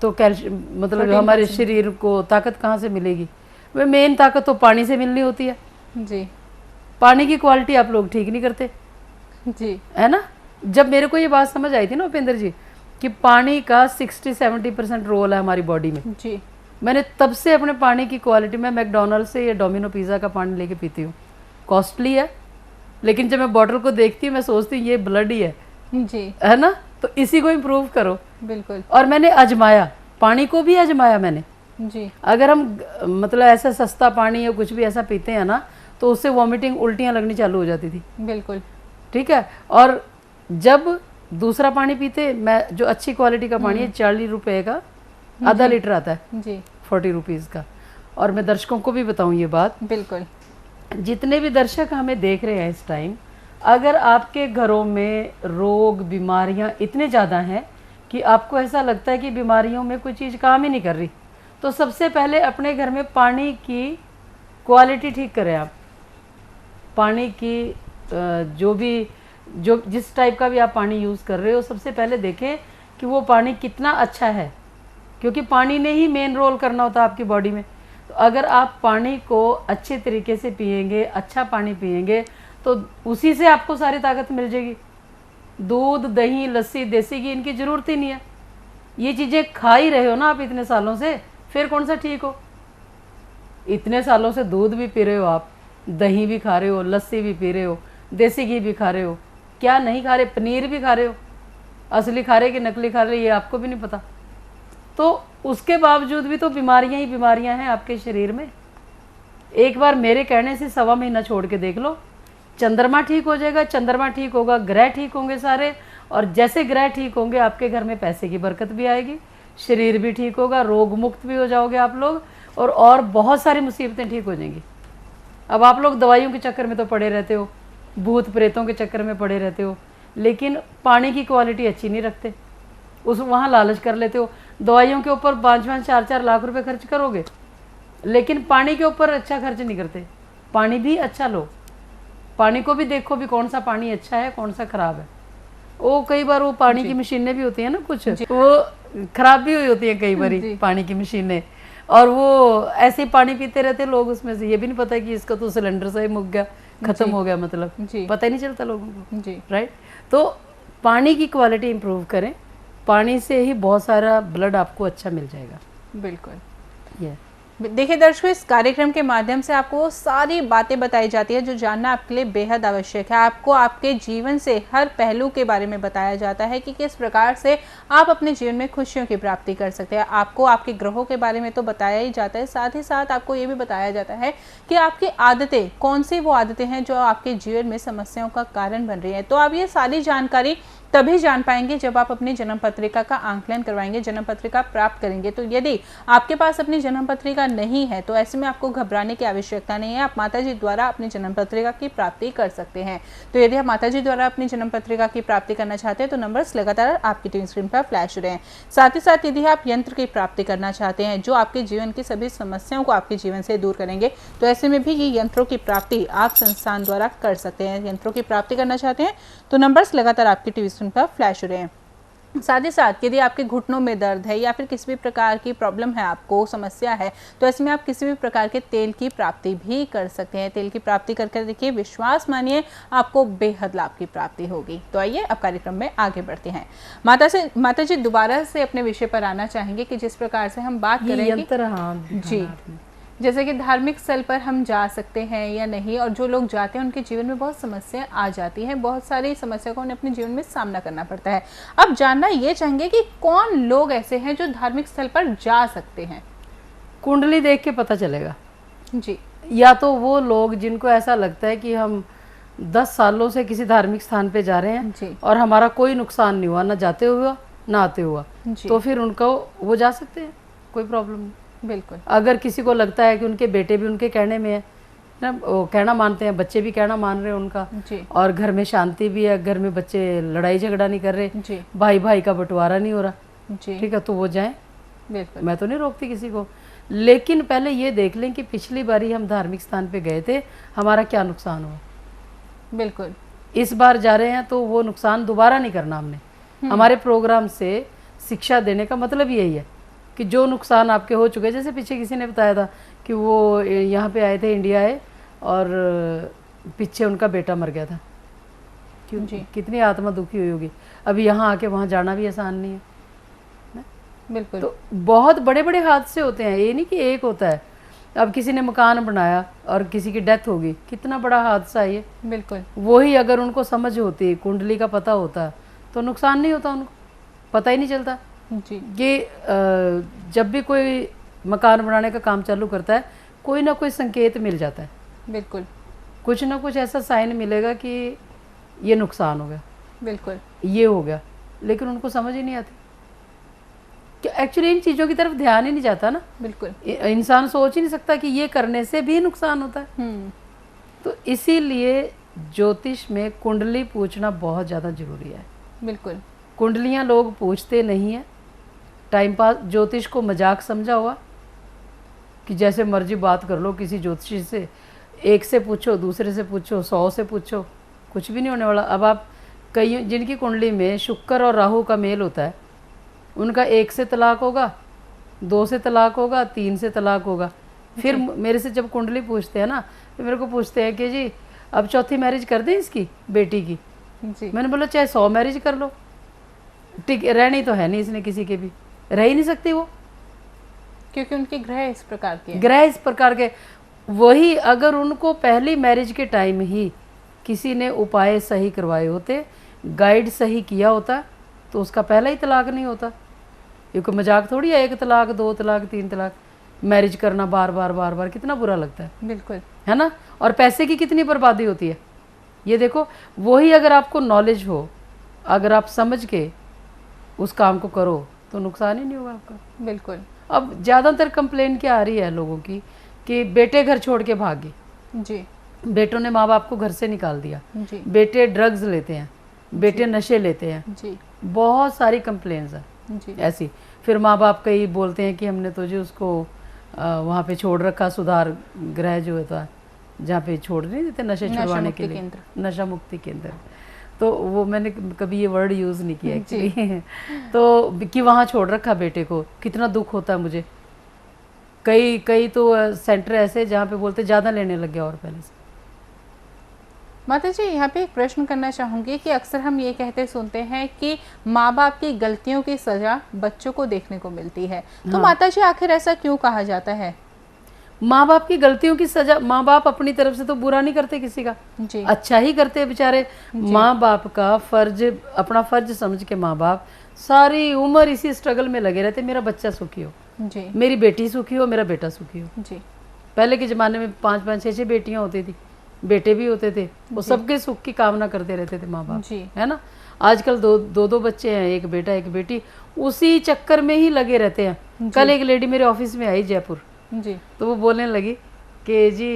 तो कैल्शियम, मतलब हमारे शरीर को ताकत कहाँ से मिलेगी? वह मेन ताकत तो पानी से मिलनी होती है। जी पानी की क्वालिटी आप लोग ठीक नहीं करते, जी है ना। जब मेरे को ये बात समझ आई थी ना उपेंद्र जी कि पानी का 60-70% रोल है हमारी बॉडी में, जी मैंने तब से अपने पानी की क्वालिटी में मैकडोनल्ड से या डोमिनो पिज़्ज़ा का पानी लेके पीती हूँ। कॉस्टली है, लेकिन जब मैं बॉटल को देखती हूँ मैं सोचती हूँ ये ब्लड ही है, जी है ना, तो इसी को इम्प्रूव करो। बिल्कुल। और मैंने आजमाया, पानी को भी आजमाया मैंने। जी अगर हम मतलब ऐसा सस्ता पानी या कुछ भी ऐसा पीते हैं ना, तो उससे वॉमिटिंग उल्टियाँ लगनी चालू हो जाती थी। बिल्कुल ठीक है। और जब दूसरा पानी पीते, मैं जो अच्छी क्वालिटी का पानी है 40 रुपए का आधा लीटर आता है जी 40 रुपीज़ का। और मैं दर्शकों को भी बताऊं ये बात, बिल्कुल। जितने भी दर्शक हमें देख रहे हैं इस टाइम, अगर आपके घरों में रोग बीमारियां इतने ज़्यादा हैं कि आपको ऐसा लगता है कि बीमारियों में कोई चीज़ काम ही नहीं कर रही, तो सबसे पहले अपने घर में पानी की क्वालिटी ठीक करें आप। पानी की जो जिस टाइप का भी आप पानी यूज़ कर रहे हो, सबसे पहले देखें कि वो पानी कितना अच्छा है, क्योंकि पानी ने ही मेन रोल करना होता है आपकी बॉडी में। तो अगर आप पानी को अच्छे तरीके से पिएंगे, अच्छा पानी पिएंगे, तो उसी से आपको सारी ताकत मिल जाएगी। दूध, दही, लस्सी, देसी घी, इनकी ज़रूरत ही नहीं है। ये चीज़ें खा ही रहे हो ना आप इतने सालों से, फिर कौन सा ठीक हो। इतने सालों से दूध भी पी रहे हो आप, दही भी खा रहे हो, लस्सी भी पी रहे हो, देसी घी भी खा रहे हो, क्या नहीं खा रहे, पनीर भी खा रहे हो, असली खा रहे कि नकली खा रहे ये आपको भी नहीं पता। तो उसके बावजूद भी तो बीमारियां ही बीमारियां हैं आपके शरीर में। एक बार मेरे कहने से 1.25 महीना छोड़ के देख लो, चंद्रमा ठीक हो जाएगा, चंद्रमा ठीक होगा, ग्रह ठीक होंगे सारे, और जैसे ग्रह ठीक होंगे आपके घर में पैसे की बरकत भी आएगी, शरीर भी ठीक होगा, रोग मुक्त भी हो जाओगे आप लोग, और बहुत सारी मुसीबतें ठीक हो जाएंगी। अब आप लोग दवाइयों के चक्कर में तो पड़े रहते हो, भूत प्रेतों के चक्कर में पड़े रहते हो, लेकिन पानी की क्वालिटी अच्छी नहीं रखते, वहाँ लालच कर लेते हो। दवाइयों के ऊपर 5-5, 4-4 लाख रुपए खर्च करोगे, लेकिन पानी के ऊपर अच्छा खर्च नहीं करते। पानी भी अच्छा लो, पानी को भी देखो भी कौन सा पानी अच्छा है, कौन सा खराब है। वो कई बार वो पानी की मशीनें भी होती हैं ना, कुछ वो खराब भी हुई होती है कई बार पानी की मशीनें, और वो ऐसे ही पानी पीते रहते लोग, उसमें से ये भी नहीं पता कि इसका तो सिलेंडर से ही मुक गया, खत्म हो गया, मतलब पता ही नहीं चलता लोगों को जी। राइट। तो पानी की क्वालिटी इंप्रूव करें, पानी से ही बहुत सारा ब्लड आपको अच्छा मिल जाएगा। बिल्कुल। देखिए दर्शकों, इस कार्यक्रम के माध्यम से आपको वो सारी बातें बताई जाती है जो जानना आपके लिए बेहद आवश्यक है। आपको आपके जीवन से हर पहलू के बारे में बताया जाता है कि किस प्रकार से आप अपने जीवन में खुशियों की प्राप्ति कर सकते हैं। आपको आपके ग्रहों के बारे में तो बताया ही जाता है, साथ ही साथ आपको ये भी बताया जाता है कि आपकी आदतें कौन सी वो आदतें हैं जो आपके जीवन में समस्याओं का कारण बन रही है। तो आप ये सारी जानकारी तभी जान पाएंगे जब आप अपनी जन्म पत्रिका का आंकलन करवाएंगे, जन्म पत्रिका प्राप्त करेंगे। तो यदि आपके पास अपनी जन्म पत्रिका नहीं है तो ऐसे में आपको घबराने की आवश्यकता नहीं है, आप माताजी द्वारा अपनी जन्म पत्रिका की प्राप्ति कर सकते हैं। तो यदि आप माताजी द्वारा अपनी जन्म पत्रिका की प्राप्ति करना चाहते हैं तो नंबर्स लगातार आपकी टीवी स्क्रीन पर फ्लैश हो रहे हैं। साथ ही साथ यदि आप यंत्र की प्राप्ति करना चाहते हैं जो आपके जीवन की सभी समस्याओं को आपके जीवन से दूर करेंगे, तो ऐसे में भी ये यंत्रों की प्राप्ति आप संस्थान द्वारा कर सकते हैं। यंत्रों की प्राप्ति करना चाहते हैं तो नंबर्स लगातार आपकी टीवी स्क्रीन पर फ्लैश हो रहे हैं। साथ ही साथ यदि आपके घुटनों में दर्द है या फिर किसी भी प्रकार की प्रॉब्लम है, आपको समस्या है, तो इसमें आप किसी भी प्रकार के तेल की प्राप्ति भी कर सकते हैं। तेल की प्राप्ति करके देखिए, विश्वास मानिए आपको बेहद लाभ की प्राप्ति होगी। तो आइए अब कार्यक्रम में आगे बढ़ते हैं। माता जी दोबारा से अपने विषय पर आना चाहेंगे कि जिस प्रकार से हम बात करेंगे जी, जैसे कि धार्मिक स्थल पर हम जा सकते हैं या नहीं, और जो लोग जाते हैं उनके जीवन में बहुत समस्याएं आ जाती हैं, बहुत सारी समस्या का उन्हें अपने जीवन में सामना करना पड़ता है। अब जानना ये चाहेंगे कि कौन लोग ऐसे हैं जो धार्मिक स्थल पर जा सकते हैं। कुंडली देख के पता चलेगा जी। या तो वो लोग जिनको ऐसा लगता है कि हम 10 सालों से किसी धार्मिक स्थान पे जा रहे हैं जी, और हमारा कोई नुकसान नहीं हुआ, ना जाते हुआ ना आते हुआ, तो फिर उनको वो जा सकते हैं, कोई प्रॉब्लम नहीं। बिल्कुल। अगर किसी को लगता है कि उनके बेटे भी उनके कहने में है ना, वो कहना मानते हैं, बच्चे भी कहना मान रहे हैं उनका जी, और घर में शांति भी है, घर में बच्चे लड़ाई झगड़ा नहीं कर रहे जी, भाई भाई का बंटवारा नहीं हो रहा जी, ठीक है, तो वो जाएं। बिल्कुल। मैं तो नहीं रोकती किसी को, लेकिन पहले ये देख लें कि पिछली बारी हम धार्मिक स्थान पे गए थे, हमारा क्या नुकसान हुआ। बिल्कुल। इस बार जा रहे हैं तो वो नुकसान दोबारा नहीं करना हमने। हमारे प्रोग्राम से शिक्षा देने का मतलब यही है कि जो नुकसान आपके हो चुके, जैसे पीछे किसी ने बताया था कि वो यहाँ पे आए थे, इंडिया आए, और पीछे उनका बेटा मर गया था, क्यों जी, कितनी आत्मा दुखी हुई होगी। अभी यहाँ आके वहाँ जाना भी आसान नहीं है। बिल्कुल। तो बहुत बड़े बड़े हादसे होते हैं, ये नहीं कि एक होता है। अब किसी ने मकान बनाया और किसी की डेथ होगी, कितना बड़ा हादसा है ये। बिल्कुल। वही अगर उनको समझ होती, कुंडली का पता होता, तो नुकसान नहीं होता, उनको पता ही नहीं चलता जी। कि जब भी कोई मकान बनाने का काम चालू करता है, कोई ना कोई संकेत मिल जाता है। बिल्कुल। कुछ ना कुछ ऐसा साइन मिलेगा कि ये नुकसान हो गया, बिल्कुल, ये हो गया, लेकिन उनको समझ ही नहीं आती। एक्चुअली इन चीज़ों की तरफ ध्यान ही नहीं जाता ना। बिल्कुल। इंसान सोच ही नहीं सकता कि ये करने से भी नुकसान होता है। तो इसीलिए ज्योतिष में कुंडली पूछना बहुत ज़्यादा जरूरी है। बिल्कुल। कुंडलियाँ लोग पूछते नहीं है, टाइम पास, ज्योतिष को मजाक समझा हुआ कि जैसे मर्जी बात कर लो किसी ज्योतिषी से, एक से पूछो, दूसरे से पूछो, 100 से पूछो, कुछ भी नहीं होने वाला। अब आप कई जिनकी कुंडली में शुक्र और राहु का मेल होता है, उनका 1 से तलाक होगा, 2 से तलाक होगा, 3 से तलाक होगा। फिर मेरे से जब कुंडली पूछते हैं ना, तो मेरे को पूछते हैं कि जी अब चौथी मैरिज कर दें इसकी बेटी की। जी। मैंने बोला चाहे 100 मैरिज कर लो, ठीक रहनी तो है नहीं इसने किसी के भी, रह ही नहीं सकती वो, क्योंकि उनके ग्रह इस प्रकार के हैं। ग्रह इस प्रकार के। वही अगर उनको पहली मैरिज के टाइम ही किसी ने उपाय सही करवाए होते, गाइड सही किया होता, तो उसका पहला ही तलाक नहीं होता। ये कोई मजाक थोड़ी है, 1 तलाक, 2 तलाक, 3 तलाक, मैरिज करना बार बार बार बार, कितना बुरा लगता है। बिल्कुल। है ना। और पैसे की कितनी बर्बादी होती है। ये देखो, वही अगर आपको नॉलेज हो, अगर आप समझ के उस काम को करो, तो नुकसान ही नहीं होगा आपका। बिल्कुल। अब ज़्यादातर कंप्लेन क्या आ रही है लोगों की कि बेटे घर छोड़ के भाग गए, जी। बेटों ने माँ बाप को घर से निकाल दिया, जी। बेटे ड्रग्स लेते हैं, बेटे नशे लेते हैं, जी। बहुत सारी कंप्लेन्स हैं जी। ऐसी। फिर माँ बाप कई बोलते हैं कि हमने तो जी उसको वहाँ पे छोड़ रखा, सुधार गृह जो होता है जहाँ पे छोड़ नहीं देते नशे छुड़वाने के लिए, नशा मुक्ति केंद्र। तो वो मैंने कभी ये वर्ड यूज़ नहीं किया एक्चुअली तो कि वहाँ छोड़ रखा बेटे को, कितना दुख होता है मुझे। कई तो सेंटर ऐसे जहाँ पे बोलते ज़्यादा लेने लग गया और पहले से। माता जी, यहाँ पे एक प्रश्न करना चाहूँगी कि अक्सर हम ये कहते सुनते हैं कि माँ बाप की गलतियों की सज़ा बच्चों को देखने को मिलती है। तो माता जी, आखिर ऐसा क्यों कहा जाता है? माँ बाप की गलतियों की सजा, माँ बाप अपनी तरफ से तो बुरा नहीं करते किसी का, जी। अच्छा ही करते बेचारे। माँ बाप का फर्ज, अपना फर्ज समझ के माँ बाप सारी उम्र इसी स्ट्रगल में लगे रहते, मेरा बच्चा सुखी हो, जी। मेरी बेटी सुखी हो, मेरा बेटा सुखी हो। जी। पहले के ज़माने में 5-5, 6-6 बेटियाँ होती थी, बेटे भी होते थे, वो सबके सुख की कामना करते रहते थे माँ बाप, है ना। आजकल दो बच्चे हैं, एक बेटा एक बेटी, उसी चक्कर में ही लगे रहते हैं। कल एक लेडी मेरे ऑफिस में आई जयपुर, जी। तो वो बोलने लगी कि जी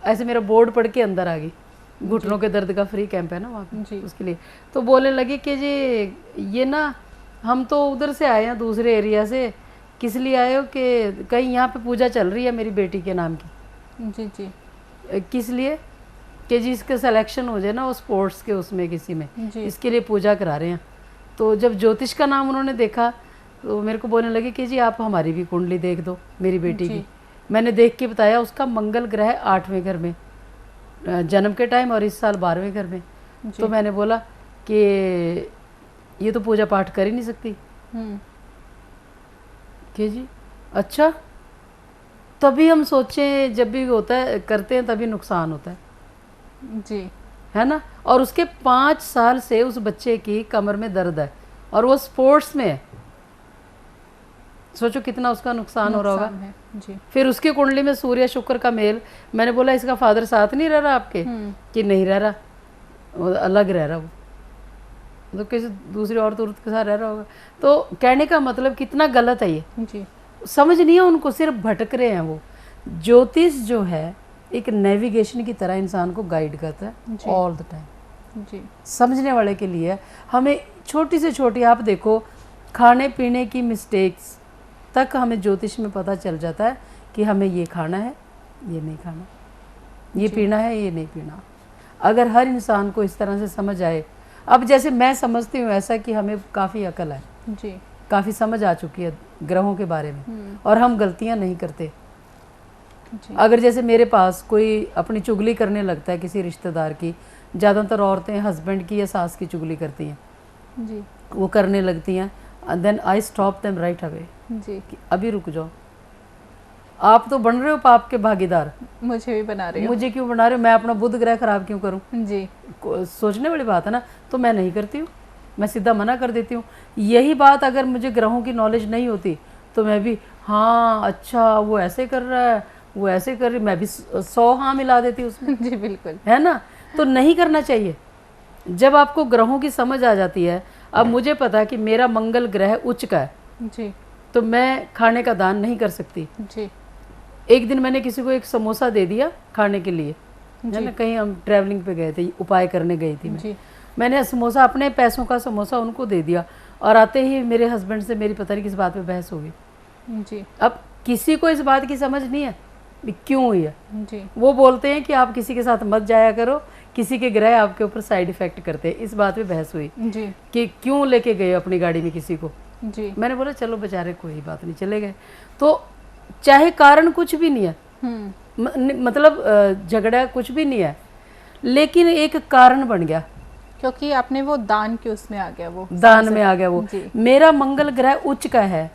ऐसे मेरा बोर्ड पढ़ के अंदर आ गई, घुटनों के दर्द का फ्री कैंप है ना वहाँ पे, उसके लिए। तो बोलने लगी कि जी ये ना हम तो उधर से आए हैं, दूसरे एरिया से, किस लिए आए हो कि कहीं यहाँ पे पूजा चल रही है मेरी बेटी के नाम की। जी। जी। किस लिए कि जी इसका सिलेक्शन हो जाए ना वो स्पोर्ट्स के उसमें किसी में, जी। इसके लिए पूजा करा रहे हैं। तो जब ज्योतिष का नाम उन्होंने देखा तो मेरे को बोलने लगे कि जी आप हमारी भी कुंडली देख दो मेरी बेटी की। मैंने देख के बताया, उसका मंगल ग्रह 8वें घर में जन्म के टाइम और इस साल 12वें घर में। तो मैंने बोला कि ये तो पूजा पाठ कर ही नहीं सकती। कि जी अच्छा, तभी हम सोचें जब भी होता है करते हैं तभी नुकसान होता है, जी, है ना। और उसके 5 साल से उस बच्चे की कमर में दर्द है और वो स्पोर्ट्स में है, सोचो कितना उसका नुकसान हो रहा होगा। जी। फिर उसकी कुंडली में सूर्य शुक्र का मेल, मैंने बोला इसका फादर साथ नहीं रह रहा आपके, कि नहीं रह रहा, वो अलग रह रहा, वो तो किसी दूसरी औरत के साथ रह रहा होगा। तो कहने का मतलब कितना गलत है ये, जी। समझ नहीं है उनको, सिर्फ भटक रहे हैं वो। ज्योतिष जो है एक नेविगेशन की तरह इंसान को गाइड करता है ऑल द टाइम, जी। समझने वाले के लिए। हमें छोटी से छोटी, आप देखो खाने पीने की मिस्टेक्स तक हमें ज्योतिष में पता चल जाता है कि हमें ये खाना है, ये नहीं खाना, ये पीना है, ये नहीं पीना। अगर हर इंसान को इस तरह से समझ आए, अब जैसे मैं समझती हूँ ऐसा कि हमें काफ़ी अकल है, जी, काफ़ी समझ आ चुकी है ग्रहों के बारे में, और हम गलतियाँ नहीं करते। अगर जैसे मेरे पास कोई अपनी चुगली करने लगता है किसी रिश्तेदार की, ज़्यादातर औरतें हस्बैंड की या सास की चुगली करती हैं, जी, वो करने लगती हैं, then I stop them right away, जी, कि अभी रुक जाओ, आप तो बन रहे हो पाप के भागीदार, मुझे भी बना रहे हो, मुझे क्यों बना रहे हो, मैं अपना बुध ग्रह खराब क्यों करूं। जी, सोचने वाली बात है ना। तो मैं नहीं करती हूँ, मैं सीधा मना कर देती हूँ। यही बात अगर मुझे ग्रहों की नॉलेज नहीं होती तो मैं भी, हाँ अच्छा वो ऐसे कर रहा है, वो ऐसे कर रही, मैं भी 100 हाँ मिला देती उसमें, जी, बिल्कुल, है ना। तो नहीं करना चाहिए। जब आपको ग्रहों की समझ आ जाती है, अब मुझे पता है कि मेरा मंगल ग्रह उच्च का है, जी, तो मैं खाने का दान नहीं कर सकती। जी। एक दिन मैंने किसी को एक समोसा दे दिया खाने के लिए, है ना, कहीं हम ट्रैवलिंग पे गए थे, उपाय करने गई थी मैं। मैंने समोसा, अपने पैसों का समोसा उनको दे दिया, और आते ही मेरे हस्बैंड से मेरी पता नहीं किस बात पे बहस हो गई। जी। अब किसी को इस बात की समझ नहीं है भी क्यों हुई है। जी। वो बोलते हैं कि आप किसी के साथ मत जाया करो, किसी के ग्रह आपके ऊपर साइड इफेक्ट करते हैं। इस बात पे बहस हुई जी। कि क्यों लेके गए अपनी गाड़ी में किसी को। जी। मैंने बोला चलो बेचारे कोई बात नहीं, चले गए। तो चाहे कारण कुछ भी नहीं है, मतलब झगड़ा कुछ भी नहीं है, लेकिन एक कारण बन गया, क्योंकि आपने वो दान के उसमें आ गया, वो दान में आ गया वो। मेरा मंगल ग्रह उच्च का है,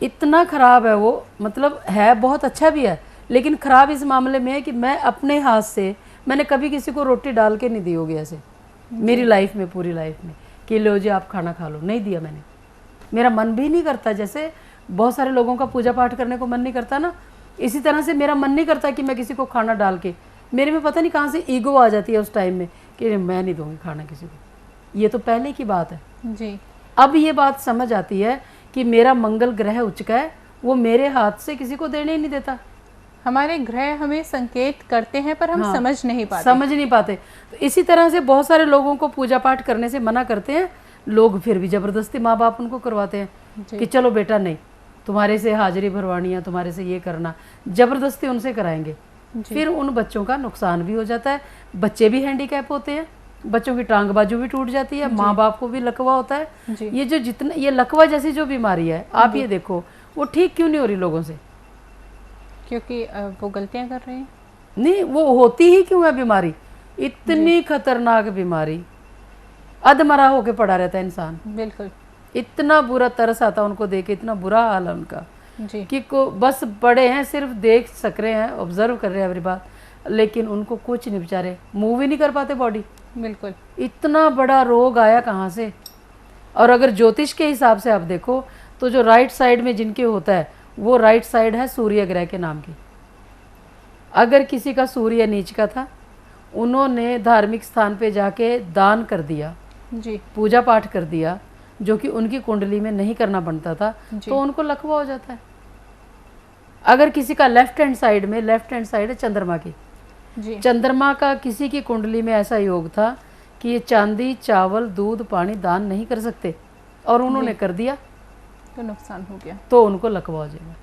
इतना खराब है वो, मतलब है बहुत अच्छा भी है, लेकिन खराब इस मामले में है कि मैं अपने हाथ से मैंने कभी किसी को रोटी डाल के नहीं दी होगी ऐसे मेरी लाइफ में, पूरी लाइफ में, कि लो जी आप खाना खा लो, नहीं दिया मैंने। मेरा मन भी नहीं करता, जैसे बहुत सारे लोगों का पूजा पाठ करने को मन नहीं करता ना, इसी तरह से मेरा मन नहीं करता कि मैं किसी को खाना डाल के, मेरे में पता नहीं कहाँ से ईगो आ जाती है उस टाइम में कि मैं नहीं दूंगी खाना किसी को। ये तो पहले की बात है जी। अब ये बात समझ आती है कि मेरा मंगल ग्रह उच्च का है, वो मेरे हाथ से किसी को देने ही नहीं देता। हमारे ग्रह हमें संकेत करते हैं पर हम समझ नहीं पाते। तो इसी तरह से बहुत सारे लोगों को पूजा पाठ करने से मना करते हैं लोग, फिर भी जबरदस्ती माँ बाप उनको करवाते हैं कि चलो बेटा नहीं, तुम्हारे से हाजिरी भरवानी है, तुम्हारे से ये करना, जबरदस्ती उनसे कराएंगे। फिर उन बच्चों का नुकसान भी हो जाता है, बच्चे भी हैंडीकैप होते हैं, बच्चों की टांग बाजू भी टूट जाती है, माँ बाप को भी लकवा होता है। ये जो जितना ये लकवा जैसी जो बीमारी है, आप ये देखो वो ठीक क्यों नहीं हो रही लोगों से, क्योंकि वो गलतियां कर रहे हैं। नहीं, वो होती ही क्यों है बीमारी, इतनी खतरनाक बीमारी, अधमरा होके पड़ा रहता है इंसान। बिल्कुल। इतना बुरा तरस आता है उनको देख के, इतना बुरा हाल है उनका जी। कि को बस बड़े हैं, सिर्फ देख सक रहे हैं, ऑब्जर्व कर रहे हैं every बात, लेकिन उनको कुछ नहीं, बेचारे मूव ही नहीं कर पाते बॉडी। बिल्कुल। इतना बड़ा रोग आया कहाँ से। और अगर ज्योतिष के हिसाब से आप देखो तो जो राइट साइड में जिनके होता है वो राइट साइड है सूर्य ग्रह के नाम की। अगर किसी का सूर्य नीच का था, उन्होंने धार्मिक स्थान पे जाके दान कर दिया जी, पूजा पाठ कर दिया, जो कि उनकी कुंडली में नहीं करना बनता था, तो उनको लकवा हो जाता है। अगर किसी का लेफ्ट हैंड साइड में, लेफ्ट हैंड साइड है चंद्रमा की जी। चंद्रमा का किसी की कुंडली में ऐसा योग था कि ये चांदी, चावल, दूध, पानी दान नहीं कर सकते, और उन्होंने कर दिया तो नुकसान हो गया, तो उनको लकवा हो जाएगा।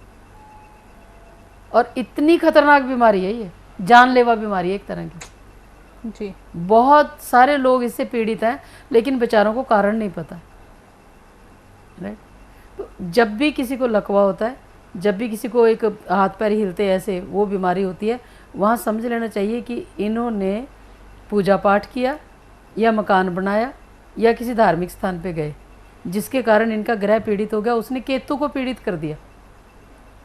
और इतनी खतरनाक बीमारी है ये, जानलेवा बीमारी है एक तरह की जी। बहुत सारे लोग इससे पीड़ित हैं, लेकिन बेचारों को कारण नहीं पता। राइट। तो जब भी किसी को लकवा होता है, जब भी किसी को एक हाथ पैर हिलते ऐसे वो बीमारी होती है, वहाँ समझ लेना चाहिए कि इन्होंने पूजा पाठ किया या मकान बनाया या किसी धार्मिक स्थान पे गए, जिसके कारण इनका ग्रह पीड़ित हो गया। उसने केतु को पीड़ित कर दिया,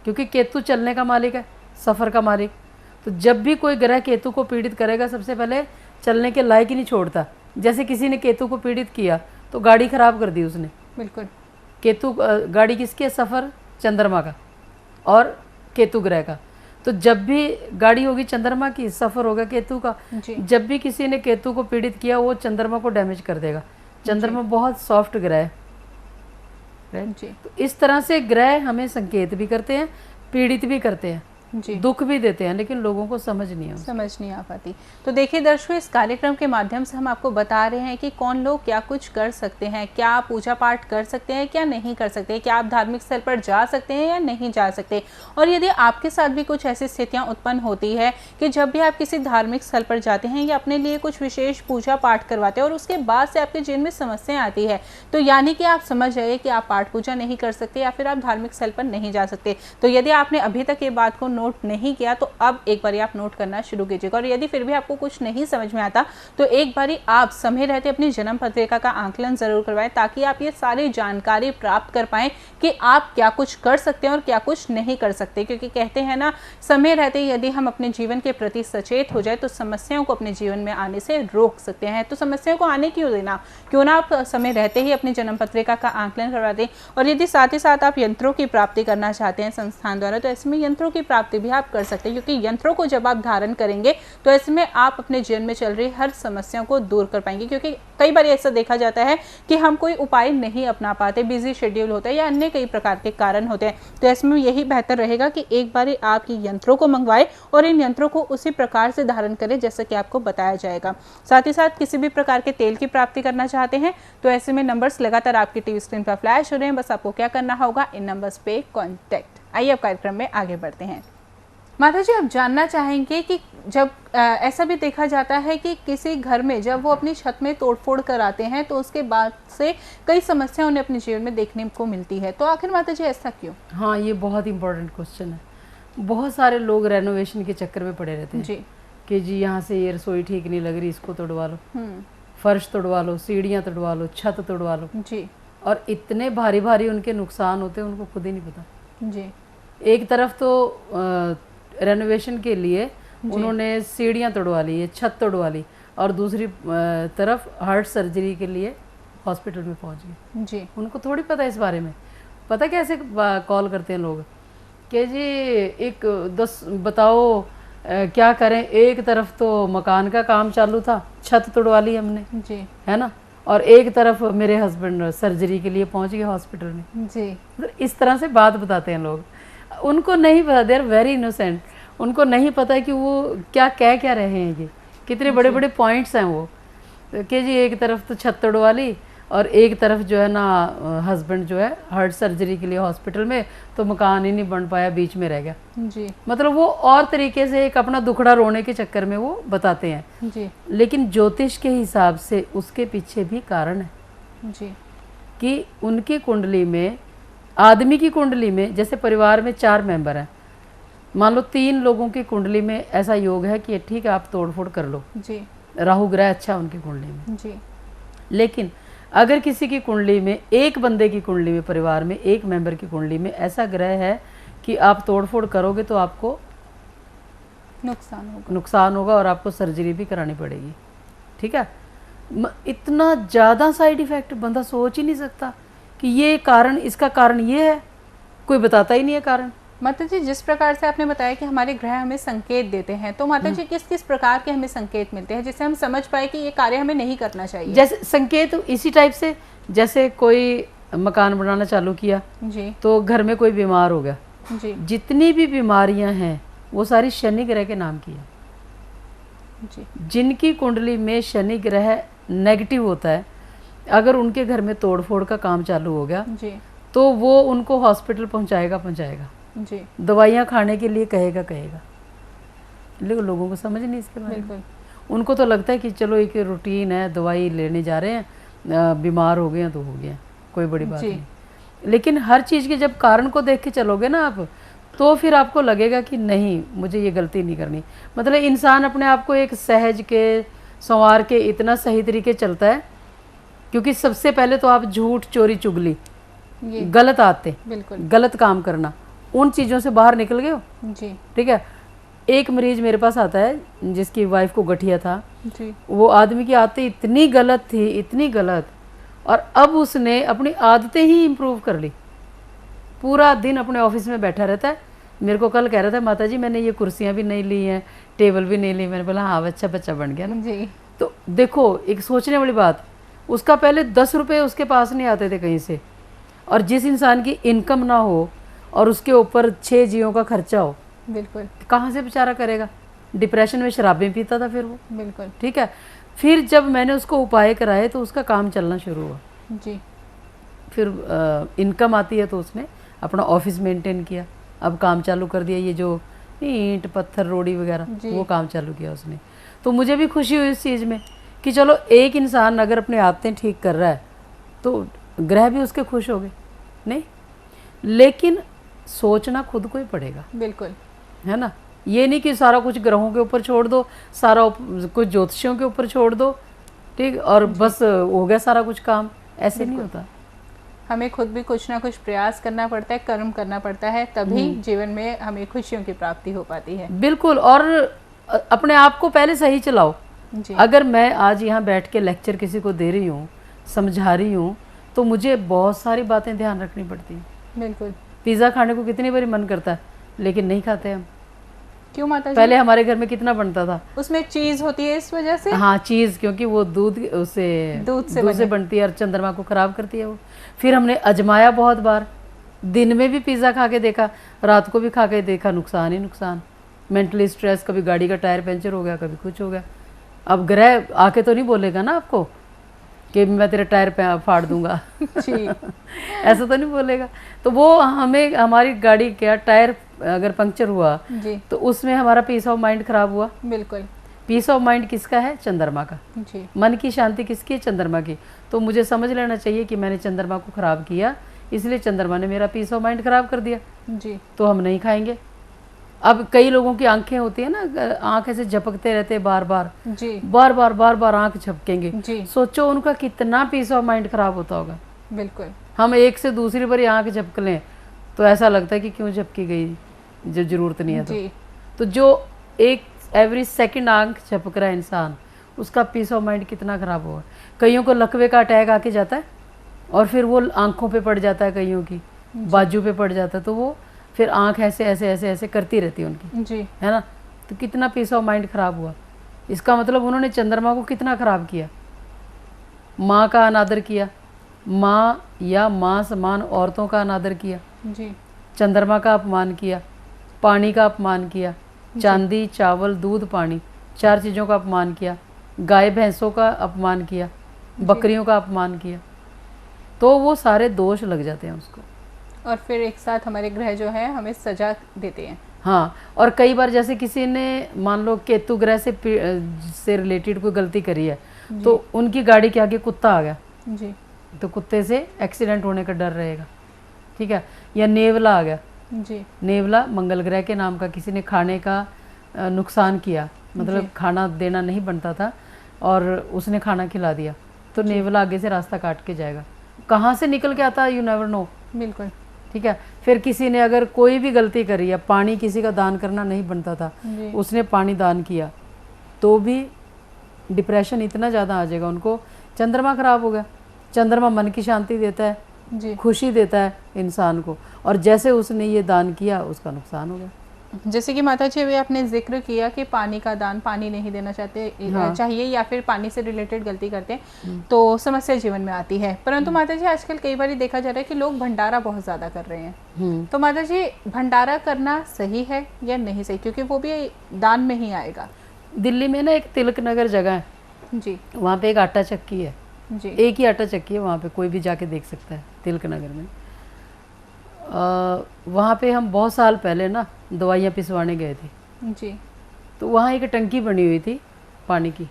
क्योंकि केतु चलने का मालिक है, सफ़र का मालिक। तो जब भी कोई ग्रह केतु को पीड़ित करेगा, सबसे पहले चलने के लायक ही नहीं छोड़ता। जैसे किसी ने केतु को पीड़ित किया तो गाड़ी खराब कर दी उसने। बिल्कुल। केतु गाड़ी किसकी है? सफ़र चंद्रमा का और केतु ग्रह का। तो जब भी गाड़ी होगी चंद्रमा की, सफ़र होगा केतु का। जब भी किसी ने केतु को पीड़ित किया, वो चंद्रमा को डैमेज कर देगा। चंद्रमा बहुत सॉफ्ट ग्रह है। जी। तो इस तरह से ग्रह हमें संकेत भी करते हैं, पीड़ित भी करते हैं जी, दुख भी देते हैं, लेकिन लोगों को समझ नहीं आ पाती। तो देखिए दर्शकों, इस कार्यक्रम के माध्यम से हम आपको बता रहे हैं कि कौन लोग क्या कुछ कर सकते हैं, क्या आप पूजा पाठ कर सकते हैं, क्या नहीं कर सकते, क्या आप धार्मिक स्थल पर जा सकते हैं या नहीं जा सकते। और यदि आपके साथ भी कुछ ऐसी स्थितियां उत्पन्न होती है कि जब भी आप किसी धार्मिक स्थल पर जाते हैं या अपने लिए कुछ विशेष पूजा पाठ करवाते हैं और उसके बाद से आपके जीवन में समस्या आती है, तो यानी कि आप समझ जाइए कि आप पाठ पूजा नहीं कर सकते या फिर आप धार्मिक स्थल पर नहीं जा सकते। तो यदि आपने अभी तक ये बात को नोट नहीं किया तो अब एक बारी आप नोट करना शुरू कीजिएगा। और यदि फिर भी आपको कुछ नहीं समझ में आता तो एक बारी आप समय रहते अपनी जन्म पत्रिका का आंकलन जरूर करवाएं, ताकि आप ये सारी जानकारी प्राप्त कर पाएं कि आप क्या कुछ कर सकते हैं और क्या कुछ नहीं कर सकते। क्योंकि कहते हैं ना, समय रहते यदि हम अपने जीवन के प्रति सचेत हो जाए तो समस्याओं को अपने जीवन में आने से रोक सकते हैं। तो समस्याओं को आने क्यों देना, क्यों ना आप समय रहते ही अपनी जन्म पत्रिका का आंकलन करवा दें। और यदि साथ ही साथ आप यंत्रों की प्राप्ति करना चाहते हैं संस्थान द्वारा, तो ऐसे में यंत्रों की प्राप्ति प्राप्ति भी आप कर सकते हैं, क्योंकि यंत्रों को जब आप धारण करेंगे तो ऐसे में आप अपने जीवन में चल रही हर समस्या को दूर कर पाएंगे। क्योंकि कई बार ऐसा देखा जाता है कि हम कोई उपाय नहीं अपना पाते, बिजी शेड्यूल होता है या अन्य कई प्रकार के कारण होते हैं। तो ऐसे में यही बेहतर रहेगा कि एक बार आप ये यंत्रों को मंगवाएं और इन यंत्रों को उसी प्रकार से धारण करें जैसा कि आपको बताया जाएगा। साथ ही साथ किसी भी प्रकार के तेल की प्राप्ति करना चाहते हैं तो ऐसे में नंबर्स लगातार आपकी टीवी स्क्रीन पर फ्लैश हो रहे हैं, बस आपको क्या करना होगा, इन नंबर्स पे कॉन्टैक्ट। आइए अब कार्यक्रम में आगे बढ़ते हैं। माता जी, आप जानना चाहेंगे कि जब ऐसा भी देखा जाता है कि किसी घर में जब वो अपनी छत में तोड़फोड़ कराते हैं तो उसके बाद से कई समस्याएं उन्हें अपने जीवन में देखने को मिलती है, तो आखिर माता जी ऐसा क्यों? हाँ, ये बहुत इंपॉर्टेंट क्वेश्चन है। बहुत सारे लोग रेनोवेशन के चक्कर में पड़े रहते हैं जी कि जी यहाँ से ये रसोई ठीक नहीं लग रही, इसको तोड़वा लो, फर्श तोड़वा लो, सीढ़ियाँ तोड़वा लो, छत तोड़वा लो जी। और इतने भारी भारी उनके नुकसान होते हैं, उनको खुद ही नहीं पता जी। एक तरफ तो रेनोवेशन के लिए उन्होंने सीढ़ियाँ तोड़वा ली, ये छत तोड़वा ली, और दूसरी तरफ हार्ट सर्जरी के लिए हॉस्पिटल में पहुंच गए। जी। उनको थोड़ी पता है इस बारे में। पता कैसे कॉल करते हैं लोग कि जी एक 10 बताओ क्या करें, एक तरफ तो मकान का काम चालू था, छत तोड़वा ली हमने जी, है ना, और एक तरफ मेरे हस्बैंड सर्जरी के लिए पहुंच गए हॉस्पिटल में जी। तो इस तरह से बात बताते हैं लोग। उनको नहीं पता, दे आर वेरी इनोसेंट, उनको नहीं पता कि वो क्या कह रहे हैं, ये कितने बड़े बड़े पॉइंट्स हैं वो कि जी एक तरफ तो छत तोड़वा ली और एक तरफ जो है ना हस्बैंड जो है हार्ट सर्जरी के लिए हॉस्पिटल में, तो मकान ही नहीं बन पाया, बीच में रह गया। जी। मतलब वो और तरीके से एक अपना दुखड़ा रोने के चक्कर में वो बताते हैं। जी। लेकिन ज्योतिष के हिसाब से उसके पीछे भी कारण है जी। कि उनकी कुंडली में, आदमी की कुंडली में, जैसे परिवार में 4 मेंबर हैं, मान लो 3 लोगों की कुंडली में ऐसा योग है कि ठीक है आप तोड़फोड़ कर लो, जी। राहु ग्रह अच्छा है उनकी कुंडली में। जी। लेकिन अगर किसी की कुंडली में, एक बंदे की कुंडली में, परिवार में एक मेंबर की कुंडली में ऐसा ग्रह है कि आप तोड़फोड़ करोगे तो आपको नुकसान होगा और आपको सर्जरी भी करानी पड़ेगी। ठीक है, इतना ज़्यादा साइड इफेक्ट बंदा सोच ही नहीं सकता कि ये कारण, इसका कारण ये है, कोई बताता ही नहीं है कारण। माता जी, जिस प्रकार से आपने बताया कि हमारे ग्रह हमें संकेत देते हैं, तो माता जी किस किस प्रकार के हमें संकेत मिलते हैं जिससे हम समझ पाए कि ये कार्य हमें नहीं करना चाहिए? जैसे संकेत इसी टाइप से, जैसे कोई मकान बनाना चालू किया जी, तो घर में कोई बीमार हो गया, जी, जितनी भी बीमारियां हैं वो सारी शनि ग्रह के नाम की है। जी। जिनकी कुंडली में शनि ग्रह नेगेटिव होता है, अगर उनके घर में तोड़फोड़ का काम चालू हो गया जी, तो वो उनको हॉस्पिटल पहुंचाएगा जी, दवाइयाँ खाने के लिए कहेगा। लेकिन लोगों को समझ नहीं इसके बारे में। उनको तो लगता है कि चलो एक रूटीन है, दवाई लेने जा रहे हैं, बीमार हो गए हैं तो हो गए हैं, कोई बड़ी बात नहीं। लेकिन हर चीज़ के जब कारण को देख के चलोगे ना आप, तो फिर आपको लगेगा कि नहीं, मुझे ये गलती नहीं करनी। मतलब इंसान अपने आप को एक सहज के, संवार के इतना सही तरीके चलता है, क्योंकि सबसे पहले तो आप झूठ, चोरी, चुगली, गलत आते, गलत काम करना, उन चीज़ों से बाहर निकल गए हो। जी। ठीक है, एक मरीज मेरे पास आता है जिसकी वाइफ को गठिया था। जी। वो आदमी की आदतें इतनी गलत थी, इतनी गलत, और अब उसने अपनी आदतें ही इम्प्रूव कर ली। पूरा दिन अपने ऑफिस में बैठा रहता है। मेरे को कल कह रहा था, माता जी मैंने ये कुर्सियाँ भी नहीं ली हैं, टेबल भी नहीं ली। मैंने बोला हाँ, अच्छा बच्चा बन गया ना जी। तो देखो, एक सोचने वाली बात, उसका पहले 10 रुपये उसके पास नहीं आते थे कहीं से, और जिस इंसान की इनकम ना हो और उसके ऊपर 6 जीवों का खर्चा हो, बिल्कुल, कहाँ से बेचारा करेगा? डिप्रेशन में शराबें पीता था फिर वो। बिल्कुल। ठीक है, फिर जब मैंने उसको उपाय कराए तो उसका काम चलना शुरू हुआ। जी। फिर इनकम आती है तो उसने अपना ऑफिस मेंटेन किया, अब काम चालू कर दिया, ये जो ईंट पत्थर रोड़ी वगैरह वो काम चालू किया उसने। तो मुझे भी खुशी हुई इस चीज़ में कि चलो एक इंसान अगर अपने आदतें ठीक कर रहा है तो ग्रह भी उसके खुश हो गए। नहीं, लेकिन सोचना खुद को ही पड़ेगा। बिल्कुल, है ना, ये नहीं कि सारा कुछ ग्रहों के ऊपर छोड़ दो, सारा कुछ ज्योतिषियों के ऊपर छोड़ दो, ठीक, और बस हो गया सारा कुछ काम। ऐसे नहीं होता, हमें खुद भी कुछ ना कुछ प्रयास करना पड़ता है, कर्म करना पड़ता है, तभी जीवन में हमें खुशियों की प्राप्ति हो पाती है। बिल्कुल, और अपने आप को पहले सही चलाओ। जी। अगर मैं आज यहाँ बैठ के लेक्चर किसी को दे रही हूँ, समझा रही हूँ, तो मुझे बहुत सारी बातें ध्यान रखनी पड़ती हैं। बिल्कुल। पिज़्ज़ा खाने को कितनी बारी मन करता है, लेकिन नहीं खाते हम। क्यों माता जी? पहले हमारे घर में कितना बनता था, उसमें चीज होती है इस वजह से। हाँ चीज, क्योंकि वो दूध से बनती है और चंद्रमा को खराब करती है वो। फिर हमने अजमाया बहुत बार, दिन में भी पिज्ज़ा खा के देखा, रात को भी खा के देखा, नुकसान ही नुकसान। मेंटली स्ट्रेस, कभी गाड़ी का टायर पंचर हो गया, कभी कुछ हो गया। अब ग्रह आके तो नहीं बोलेगा ना आपको कि मैं तेरे टायर पे फाड़ दूंगा जी। ऐसा तो नहीं बोलेगा। तो वो हमें, हमारी गाड़ी क्या टायर अगर पंक्चर हुआ जी। तो उसमें हमारा पीस ऑफ माइंड खराब हुआ। बिल्कुल। पीस ऑफ माइंड किसका है? चंद्रमा का। जी। मन की शांति किसकी है? चंद्रमा की। तो मुझे समझ लेना चाहिए कि मैंने चंद्रमा को खराब किया, इसलिए चंद्रमा ने मेरा पीस ऑफ माइंड खराब कर दिया। जी। तो हम नहीं खाएंगे। अब कई लोगों की आंखें होती है ना, आंख ऐसे झपकते रहते बार बार, जी। बार बार आंख झपकेंगे। जी। सोचो उनका कितना पीस ऑफ माइंड खराब होता होगा। बिल्कुल। हम एक से दूसरी बार आंख झपक लें तो ऐसा लगता है कि क्यों झपकी गई, जो जरूरत नहीं है। जी। तो जो एक एवरी सेकंड आंख झपक रहा है इंसान, उसका पीस ऑफ माइंड कितना खराब होगा। कईयों को लकवे का अटैक आके जाता है और फिर वो आंखों पे पड़ जाता है, कईयों की बाजू पे पड़ जाता है, तो वो फिर आंख ऐसे ऐसे ऐसे ऐसे करती रहती है उनकी, जी। है ना। तो कितना पीस ऑफ माइंड खराब हुआ। इसका मतलब उन्होंने चंद्रमा को कितना खराब किया। माँ का अनादर किया, माँ या माँ समान औरतों का अनादर किया, जी। चंद्रमा का अपमान किया, पानी का अपमान किया, चांदी चावल दूध पानी 4 चीज़ों का अपमान किया, गाय भैंसों का अपमान किया, बकरियों का अपमान किया, तो वो सारे दोष लग जाते हैं उसको। और फिर एक साथ हमारे ग्रह जो है हमें सजा देते हैं। हाँ, और कई बार जैसे किसी ने मान लो केतु ग्रह से रिलेटेड कोई गलती करी है, तो उनकी गाड़ी के आगे कुत्ता आ गया, जी। तो कुत्ते से एक्सीडेंट होने का डर रहेगा, ठीक है। या नेवला आ गया, जी। नेवला मंगल ग्रह के नाम का, किसी ने खाने का नुकसान किया, मतलब खाना देना नहीं बनता था और उसने खाना खिला दिया, तो नेवला आगे से रास्ता काट के जाएगा। कहाँ से निकल के आता है यू नेवर नो। बिल्कुल। ठीक है। फिर किसी ने अगर कोई भी गलती करी है, पानी किसी का दान करना नहीं बनता था, उसने पानी दान किया, तो भी डिप्रेशन इतना ज़्यादा आ जाएगा उनको। चंद्रमा खराब हो गया। चंद्रमा मन की शांति देता है, जी। खुशी देता है इंसान को, और जैसे उसने ये दान किया उसका नुकसान हो गया। जैसे कि माता जी अभी आपने जिक्र किया कि पानी का दान, पानी नहीं देना चाहिए या फिर पानी से रिलेटेड गलती करते हैं तो समस्या जीवन में आती है। परंतु माता जी आजकल कई बार देखा जा रहा है कि लोग भंडारा बहुत ज़्यादा कर रहे हैं, तो माता जी भंडारा करना सही है या नहीं सही, क्योंकि वो भी दान में ही आएगा। दिल्ली में ना एक तिलक नगर जगह है, जी। वहाँ पे एक आटा चक्की है, जी। एक ही आटा चक्की है वहाँ पे, कोई भी जाके देख सकता है तिलक नगर में। वहाँ पे हम बहुत साल पहले ना दवाइयाँ पिसवाने गए थे, जी। तो वहाँ एक टंकी बनी हुई थी पानी की,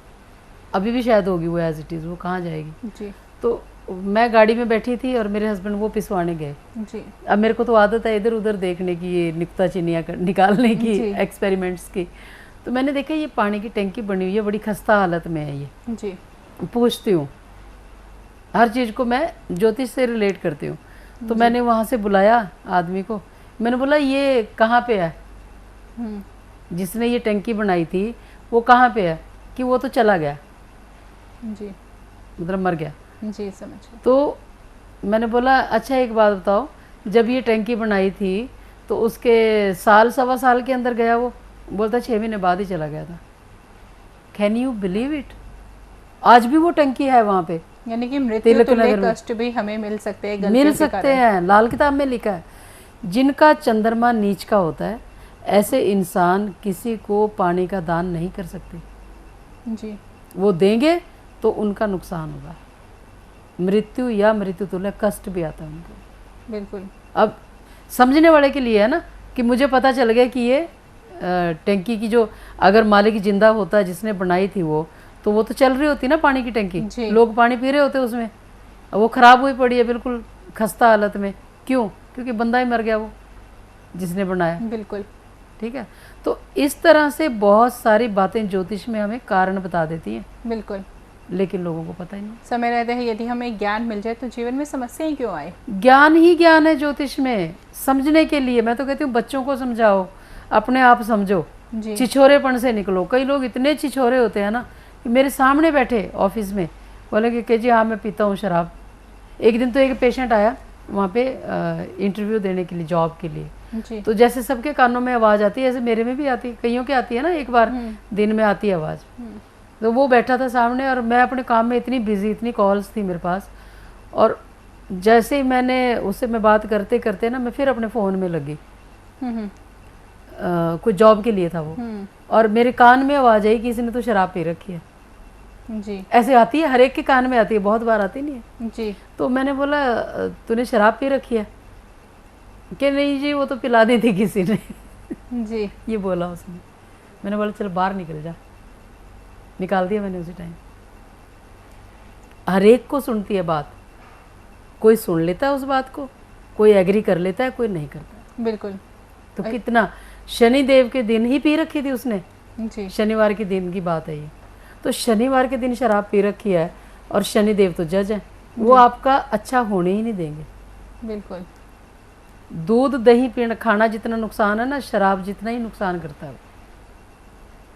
अभी भी शायद होगी वो एज इट इज़, वो कहाँ जाएगी। जी। तो मैं गाड़ी में बैठी थी और मेरे हस्बैंड वो पिसवाने गए। जी। अब मेरे को तो आदत है इधर उधर देखने की, ये नुक्ता चीनियाँ निकालने की, एक्सपेरिमेंट्स की। तो मैंने देखा ये पानी की टंकी बनी हुई है, बड़ी खस्ता हालत में है ये। जी। पूछती हूँ, हर चीज़ को मैं ज्योतिष से रिलेट करती हूँ, तो मैंने वहाँ से बुलाया आदमी को, मैंने बोला ये कहाँ पे है, जिसने ये टंकी बनाई थी वो कहाँ पे है, कि वो तो चला गया, जी। मतलब मर गया। जी, समझ। तो मैंने बोला अच्छा एक बात बताओ, जब ये टंकी बनाई थी तो उसके साल सवा साल के अंदर गया वो? बोलता 6 महीने बाद ही चला गया था। Can you believe it? आज भी वो टंकी है वहाँ पे। यानी कि मृत्यु तुल्य कष्ट भी हमें मिल सकते हैं, मिल सकते हैं। लाल किताब में लिखा है, जिनका चंद्रमा नीच का होता है ऐसे इंसान किसी को पानी का दान नहीं कर सकते। जी। वो देंगे तो उनका नुकसान होगा, मृत्यु या मृत्यु तुल्य कष्ट भी आता है उनको। बिल्कुल। अब समझने वाले के लिए है ना, कि मुझे पता चल गया कि ये टंकी की जो, अगर मालिक जिंदा होता है जिसने बनाई थी वो, तो वो तो चल रही होती ना पानी की टंकी, लोग पानी पी रहे होते उसमें। वो खराब हुई पड़ी है बिल्कुल खस्ता हालत में, क्यों? क्योंकि बंदा ही मर गया वो जिसने बनाया। बिल्कुल। ठीक है। तो इस तरह से बहुत सारी बातें ज्योतिष में हमें कारण बता देती हैं। बिल्कुल। लेकिन लोगों को पता ही नहीं। समय रहते हैं यदि हमें ज्ञान मिल जाए तो जीवन में समस्या ही क्यों आए। ज्ञान ही ज्ञान है ज्योतिष में, समझने के लिए। मैं तो कहती हूँ बच्चों को समझाओ, अपने आप समझो, छिछोरेपन से निकलो। कई लोग इतने छिछोरे होते हैं ना, कि मेरे सामने बैठे ऑफिस में बोले कि जी हाँ मैं पीता हूँ शराब। एक दिन तो एक पेशेंट आया, वहाँ पे इंटरव्यू देने के लिए, जॉब के लिए। जी। तो जैसे सबके कानों में आवाज़ आती है, ऐसे मेरे में भी आती है, कईयों के आती है ना, एक बार दिन में आती है आवाज़। तो वो बैठा था सामने और मैं अपने काम में इतनी बिजी, इतनी कॉल्स थी मेरे पास, और जैसे ही मैंने उससे मैं बात करते करते ना मैं फिर अपने फ़ोन में लगी। कोई जॉब के लिए था वो, और मेरे कान में आवाज़ आई कि इसने तो शराब पी रखी है। जी। ऐसे आती है, हर एक के कान में आती है, बहुत बार आती नहीं है। जी। तो मैंने बोला तूने शराब पी रखी है? कि नहीं जी, वो तो पिला दी थी किसी ने। जी। ये बोला उसने। मैंने बोला चल बाहर निकल जा, निकाल दिया मैंने उसी टाइम। हर एक को सुनती है बात, कोई सुन लेता है उस बात को, कोई एग्री कर लेता है, कोई नहीं करता। बिल्कुल। तो कितना, शनिदेव के दिन ही पी रखी थी उसने। जी। शनिवार के दिन की बात है ये। तो शनिवार के दिन शराब पी रखी है, और शनिदेव तो जज है, वो आपका अच्छा होने ही नहीं देंगे। बिल्कुल। दूध दही पीना खाना जितना नुकसान है ना, शराब जितना ही नुकसान करता है वो,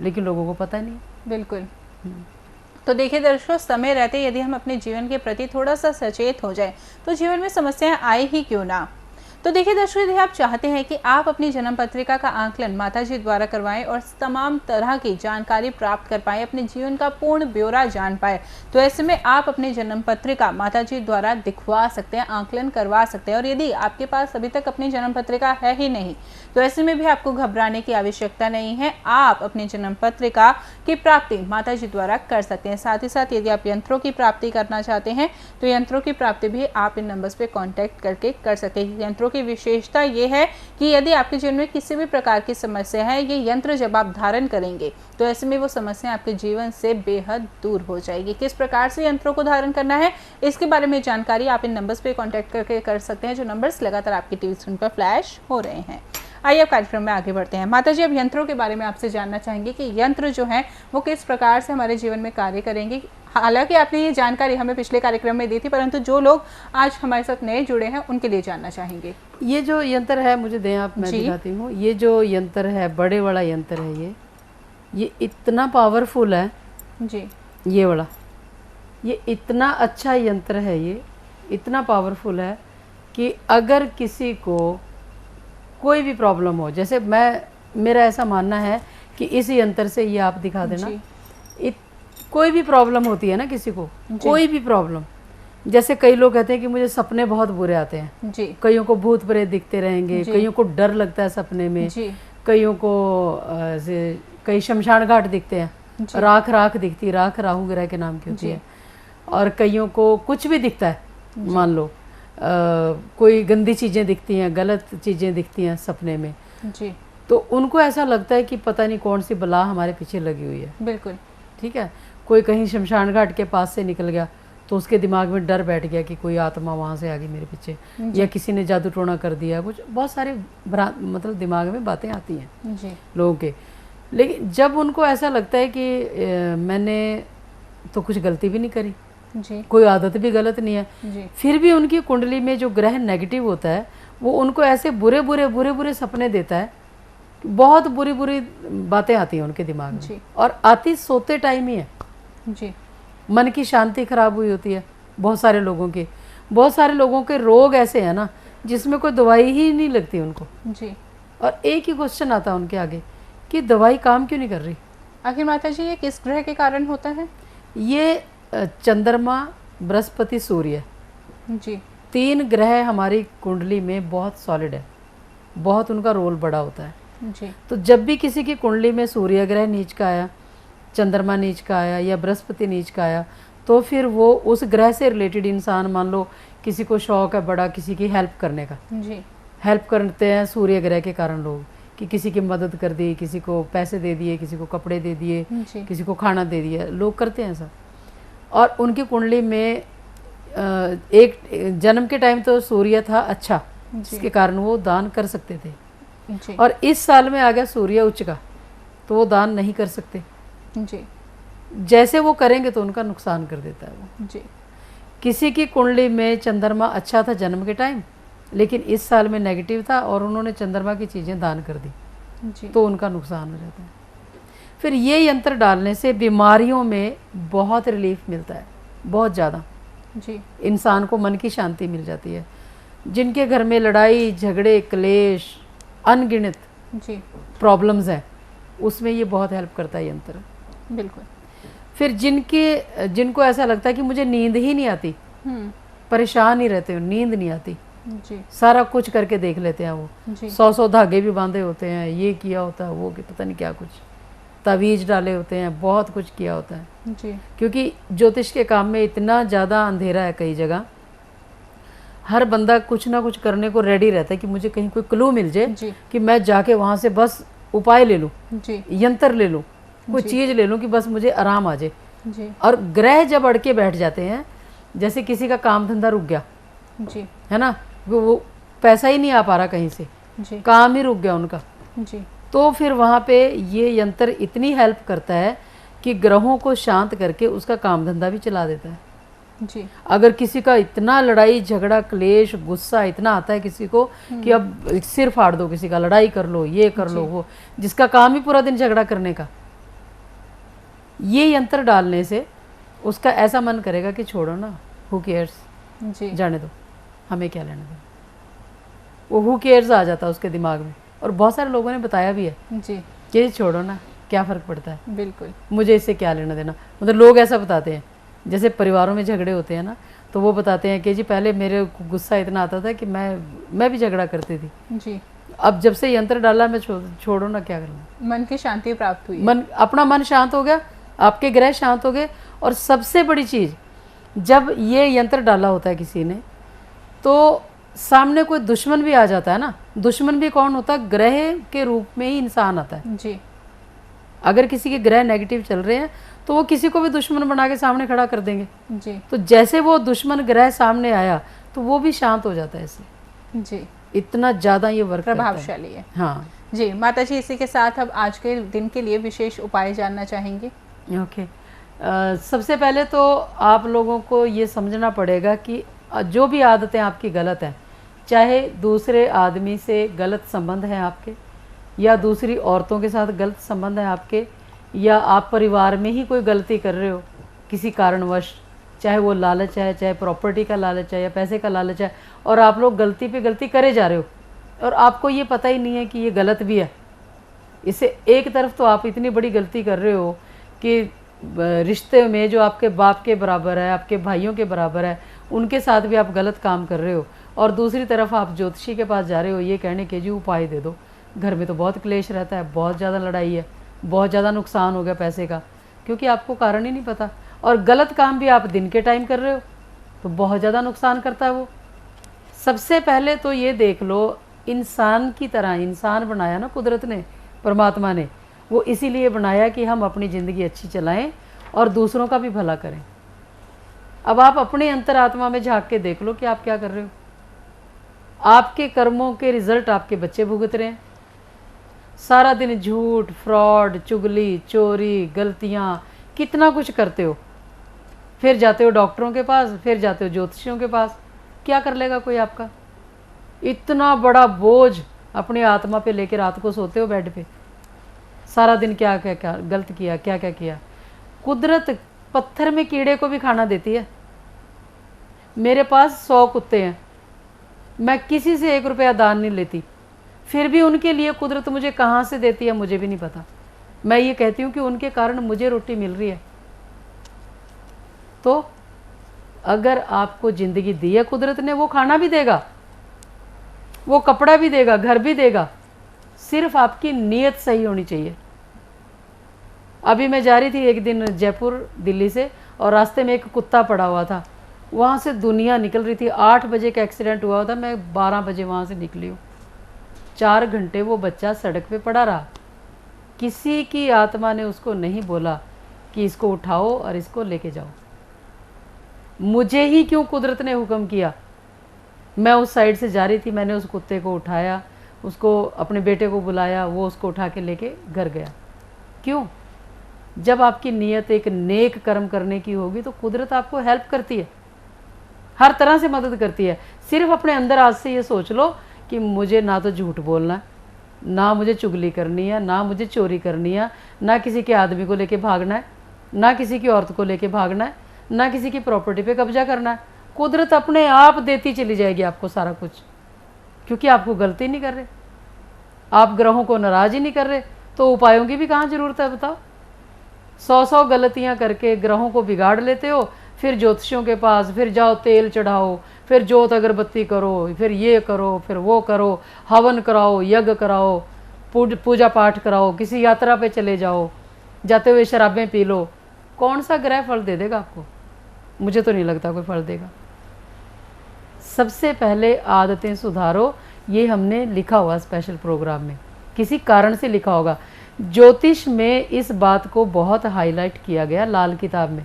लेकिन लोगों को पता नहीं। बिल्कुल। तो देखिए दर्शकों, समय रहते यदि हम अपने जीवन के प्रति थोड़ा सा सचेत हो जाए तो जीवन में समस्याएं आए ही क्यों ना। तो देखिए दर्शकों, यदि आप चाहते हैं कि आप अपनी जन्म पत्रिका का आकलन माताजी द्वारा करवाएं और तमाम तरह की जानकारी प्राप्त कर पाएं, अपने जीवन का पूर्ण ब्यौरा जान पाए, तो ऐसे में आप अपनी जन्म पत्रिका माताजी द्वारा दिखवा सकते हैं, आकलन करवा सकते हैं। और यदि आपके पास अभी तक अपनी जन्म पत्रिका है ही नहीं, तो ऐसे में भी आपको घबराने की आवश्यकता नहीं है। आप अपनी जन्म पत्रिका की प्राप्ति माताजी द्वारा कर सकते हैं। साथ ही साथ यदि आप यंत्रों की प्राप्ति करना चाहते हैं तो यंत्रों की प्राप्ति भी आप इन नंबर्स पे कांटेक्ट करके कर सकते हैं। यंत्रों की विशेषता ये है कि यदि आपके जीवन में किसी भी प्रकार की समस्या है, ये यंत्र जब आप धारण करेंगे तो ऐसे में वो समस्या आपके जीवन से बेहद दूर हो जाएगी। किस प्रकार से यंत्रों को धारण करना है, इसके बारे में जानकारी आप इन नंबर्स पे कांटेक्ट करके कर सकते हैं, जो नंबर्स लगातार आपकी टीवी स्क्रीन पर फ्लैश हो रहे हैं। आइए अब कार्यक्रम में आगे बढ़ते हैं। माता जी, अब यंत्रों के बारे में आपसे जानना चाहेंगे कि यंत्र जो है वो किस प्रकार से हमारे जीवन में कार्य करेंगे। हालांकि आपने ये जानकारी हमें पिछले कार्यक्रम में दी थी, परंतु जो लोग आज हमारे साथ नए जुड़े हैं उनके लिए जानना चाहेंगे। ये जो यंत्र है, मुझे दें आप, मैं दिखाती हूँ। ये जो यंत्र है, बड़े वाला यंत्र है, ये इतना पावरफुल है जी। ये वाला, ये इतना अच्छा यंत्र है, ये इतना पावरफुल है कि अगर किसी को कोई भी प्रॉब्लम हो, जैसे मेरा ऐसा मानना है कि इस यंत्र से, ये आप दिखा देना, कोई भी प्रॉब्लम होती है ना किसी को, कोई भी प्रॉब्लम, जैसे कई लोग कहते हैं कि मुझे सपने बहुत बुरे आते हैं जी। कईयों को भूत प्रेत दिखते रहेंगे, कईयों को डर लगता है सपने में जी। कईयों को कई शमशान घाट दिखते हैं, राख राख दिखती है, राख राहु ग्रह के नाम की होती है, और कईयों को कुछ भी दिखता है, मान लो कोई गंदी चीज़ें दिखती हैं, गलत चीज़ें दिखती हैं सपने में जी। तो उनको ऐसा लगता है कि पता नहीं कौन सी बला हमारे पीछे लगी हुई है। बिल्कुल ठीक है। कोई कहीं शमशान घाट के पास से निकल गया तो उसके दिमाग में डर बैठ गया कि कोई आत्मा वहाँ से आ गई मेरे पीछे, या किसी ने जादू टोना कर दिया, कुछ बहुत सारे मतलब दिमाग में बातें आती हैं जी। लोगों के। लेकिन जब उनको ऐसा लगता है कि मैंने तो कुछ गलती भी नहीं करी जी, कोई आदत भी गलत नहीं है जी, फिर भी उनकी कुंडली में जो ग्रह नेगेटिव होता है वो उनको ऐसे बुरे बुरे बुरे बुरे सपने देता है, बहुत बुरी बुरी बातें आती हैं उनके दिमाग में जी। और आती सोते टाइम ही है जी। मन की शांति खराब हुई होती है बहुत सारे लोगों के रोग ऐसे हैं ना जिसमें कोई दवाई ही नहीं लगती उनको जी। और एक ही क्वेश्चन आता है उनके आगे कि दवाई काम क्यों नहीं कर रही। आखिर माता जी, ये किस ग्रह के कारण होता है? ये चंद्रमा, बृहस्पति, सूर्य जी, 3 ग्रह हमारी कुंडली में बहुत सॉलिड है, बहुत उनका रोल बड़ा होता है जी। तो जब भी किसी की कुंडली में सूर्य ग्रह नीच का आया, चंद्रमा नीच का आया या बृहस्पति नीच का आया, तो फिर वो उस ग्रह से रिलेटेड इंसान, मान लो किसी को शौक है बड़ा किसी की हेल्प करने का जी, हेल्प करते हैं सूर्य ग्रह के कारण लोग, कि किसी की मदद कर दी, किसी को पैसे दे दिए, किसी को कपड़े दे दिए, किसी को खाना दे दिया, लोग करते हैं ऐसा। और उनकी कुंडली में एक जन्म के टाइम तो सूर्य था अच्छा, जिसके कारण वो दान कर सकते थे जी। और इस साल में आ गया सूर्य उच्च का, तो वो दान नहीं कर सकते जी। जैसे वो करेंगे तो उनका नुकसान कर देता है वो जी। किसी की कुंडली में चंद्रमा अच्छा था जन्म के टाइम, लेकिन इस साल में नेगेटिव था और उन्होंने चंद्रमा की चीज़ें दान कर दी जी, तो उनका नुकसान हो जाता है। फिर ये यंत्र डालने से बीमारियों में बहुत रिलीफ मिलता है, बहुत ज़्यादा जी। इंसान को मन की शांति मिल जाती है। जिनके घर में लड़ाई झगड़े क्लेश अनगिनत जी प्रॉब्लम्स हैं, उसमें ये बहुत हेल्प करता है यंत्र। बिल्कुल। फिर जिनको ऐसा लगता है कि मुझे नींद ही नहीं आती, परेशान ही रहते हो, नींद नहीं आती, जी सारा कुछ करके देख लेते हैं वो, जी 100 धागे भी बांधे होते हैं, ये किया होता है, वो पता नहीं क्या कुछ तावीज डाले होते हैं, बहुत कुछ किया होता है। जी क्योंकि ज्योतिष के काम में इतना ज़्यादा अंधेरा है, कई जगह हर बंदा कुछ ना कुछ करने को रेडी रहता है कि मुझे कहीं कोई क्लू मिल जाए जी कि मैं जाके वहाँ से बस उपाय ले लूँ, जी यंत्र ले लूँ, कोई चीज़ ले लूँ कि बस मुझे आराम आ जाए। जी और ग्रह जब अड़के बैठ जाते हैं, जैसे किसी का काम धंधा रुक गया जी है ना, वो पैसा ही नहीं आ पा रहा कहीं से, जी काम ही रुक गया उनका, जी तो फिर वहाँ पे ये यंत्र इतनी हेल्प करता है कि ग्रहों को शांत करके उसका काम धंधा भी चला देता है। जी अगर किसी का इतना लड़ाई झगड़ा क्लेश गुस्सा इतना आता है किसी को कि अब सिर फाड़ दो किसी का, लड़ाई कर लो, ये कर लो, वो जिसका काम ही पूरा दिन झगड़ा करने का, ये यंत्र डालने से उसका ऐसा मन करेगा कि छोड़ो ना, हु केयर्स, जी जाने दो, हमें क्या लेना देना, वो हु केयर्स आ जाता है उसके दिमाग में। और बहुत सारे लोगों ने बताया भी है जी कि छोड़ो ना, क्या फ़र्क पड़ता है, बिल्कुल। मुझे इससे क्या लेना देना। मतलब लोग ऐसा बताते हैं, जैसे परिवारों में झगड़े होते हैं ना, तो वो बताते हैं कि जी पहले मेरे को गुस्सा इतना आता था कि मैं भी झगड़ा करती थी, जी अब जब से यंत्र डाला मैं छोड़ो ना, क्या करना, मन की शांति प्राप्त हुई है। मन अपना मन शांत हो गया, आपके ग्रह शांत हो गए। और सबसे बड़ी चीज़, जब ये यंत्र डाला होता है किसी ने, तो सामने कोई दुश्मन भी आ जाता है ना, दुश्मन भी कौन होता है, ग्रह के रूप में ही इंसान आता है। जी अगर किसी के ग्रह नेगेटिव चल रहे हैं तो वो किसी को भी दुश्मन बना के सामने खड़ा कर देंगे, जी तो जैसे वो दुश्मन ग्रह सामने आया तो वो भी शांत हो जाता है इससे। जी इतना ज़्यादा ये वर्क करता है। प्रभावशाली है। हाँ जी माता जी, इसी के साथ अब आज के दिन के लिए विशेष उपाय जानना चाहेंगे। ओके। सबसे पहले तो आप लोगों को ये समझना पड़ेगा कि जो भी आदतें आपकी गलत हैं, चाहे दूसरे आदमी से गलत संबंध हैं आपके, या दूसरी औरतों के साथ गलत संबंध है आपके, या आप परिवार में ही कोई गलती कर रहे हो किसी कारणवश, चाहे वो लालच है, चाहे प्रॉपर्टी का लालच है या पैसे का लालच है, और आप लोग गलती पे गलती करे जा रहे हो और आपको ये पता ही नहीं है कि ये गलत भी है। इससे एक तरफ तो आप इतनी बड़ी गलती कर रहे हो कि रिश्ते में जो आपके बाप के बराबर है, आपके भाइयों के बराबर है, उनके साथ भी आप गलत काम कर रहे हो, और दूसरी तरफ आप ज्योतिषी के पास जा रहे हो ये कहने के जी उपाय दे दो। घर में तो बहुत क्लेश रहता है, बहुत ज़्यादा लड़ाई है, बहुत ज़्यादा नुकसान हो गया पैसे का, क्योंकि आपको कारण ही नहीं पता, और गलत काम भी आप दिन के टाइम कर रहे हो तो बहुत ज़्यादा नुकसान करता है वो। सबसे पहले तो ये देख लो, इंसान की तरह इंसान बनाया ना कुदरत ने, परमात्मा ने, वो इसीलिए बनाया कि हम अपनी ज़िंदगी अच्छी चलाएं और दूसरों का भी भला करें। अब आप अपने अंतरात्मा में झांक के देख लो कि आप क्या कर रहे हो। आपके कर्मों के रिजल्ट आपके बच्चे भुगत रहे हैं। सारा दिन झूठ, फ्रॉड, चुगली, चोरी, गलतियाँ, कितना कुछ करते हो, फिर जाते हो डॉक्टरों के पास, फिर जाते हो ज्योतिषियों के पास, क्या कर लेगा कोई आपका। इतना बड़ा बोझ अपनी आत्मा पे लेकर रात को सोते हो बेड पे, सारा दिन क्या क्या क्या गलत किया, क्या क्या किया। कुदरत पत्थर में कीड़े को भी खाना देती है। मेरे पास 100 कुत्ते हैं, मैं किसी से 1 रुपया दान नहीं लेती, फिर भी उनके लिए कुदरत मुझे कहाँ से देती है मुझे भी नहीं पता। मैं ये कहती हूँ कि उनके कारण मुझे रोटी मिल रही है। तो अगर आपको ज़िंदगी दी है कुदरत ने, वो खाना भी देगा, वो कपड़ा भी देगा, घर भी देगा, सिर्फ आपकी नीयत सही होनी चाहिए। अभी मैं जा रही थी एक दिन जयपुर दिल्ली से, और रास्ते में एक कुत्ता पड़ा हुआ था, वहाँ से दुनिया निकल रही थी। 8 बजे का एक्सीडेंट हुआ था, मैं 12 बजे वहाँ से निकली हूँ। 4 घंटे वो बच्चा सड़क पे पड़ा रहा, किसी की आत्मा ने उसको नहीं बोला कि इसको उठाओ और इसको लेके जाओ। मुझे ही क्यों कुदरत ने हुक्म किया, मैं उस साइड से जा रही थी, मैंने उस कुत्ते को उठाया, उसको अपने बेटे को बुलाया, वो उसको उठा के लेके घर गया। क्यों? जब आपकी नीयत एक नेक कर्म करने की होगी तो कुदरत आपको हेल्प करती है, हर तरह से मदद करती है। सिर्फ अपने अंदर आज से ये सोच लो कि मुझे ना तो झूठ बोलना है, ना मुझे चुगली करनी है, ना मुझे चोरी करनी है, ना किसी के आदमी को लेके भागना है, ना किसी की औरत को लेके भागना है, ना किसी की प्रॉपर्टी पे कब्जा करना है। कुदरत अपने आप देती चली जाएगी आपको सारा कुछ, क्योंकि आपको गलती नहीं कर रहे, आप ग्रहों को नाराज ही नहीं कर रहे, तो उपायों की भी कहाँ जरूरत है बताओ। 100 गलतियां करके ग्रहों को बिगाड़ लेते हो, फिर ज्योतिषियों के पास फिर जाओ, तेल चढ़ाओ, फिर जोत अगरबत्ती करो, फिर ये करो, फिर वो करो, हवन कराओ, यज्ञ कराओ, पूजा पाठ कराओ, किसी यात्रा पे चले जाओ, जाते हुए शराबें पी लो। कौन सा ग्रह फल दे देगा आपको? मुझे तो नहीं लगता कोई फल देगा। सबसे पहले आदतें सुधारो, ये हमने लिखा हुआ स्पेशल प्रोग्राम में, किसी कारण से लिखा होगा। ज्योतिष में इस बात को बहुत हाईलाइट किया गया लाल किताब में,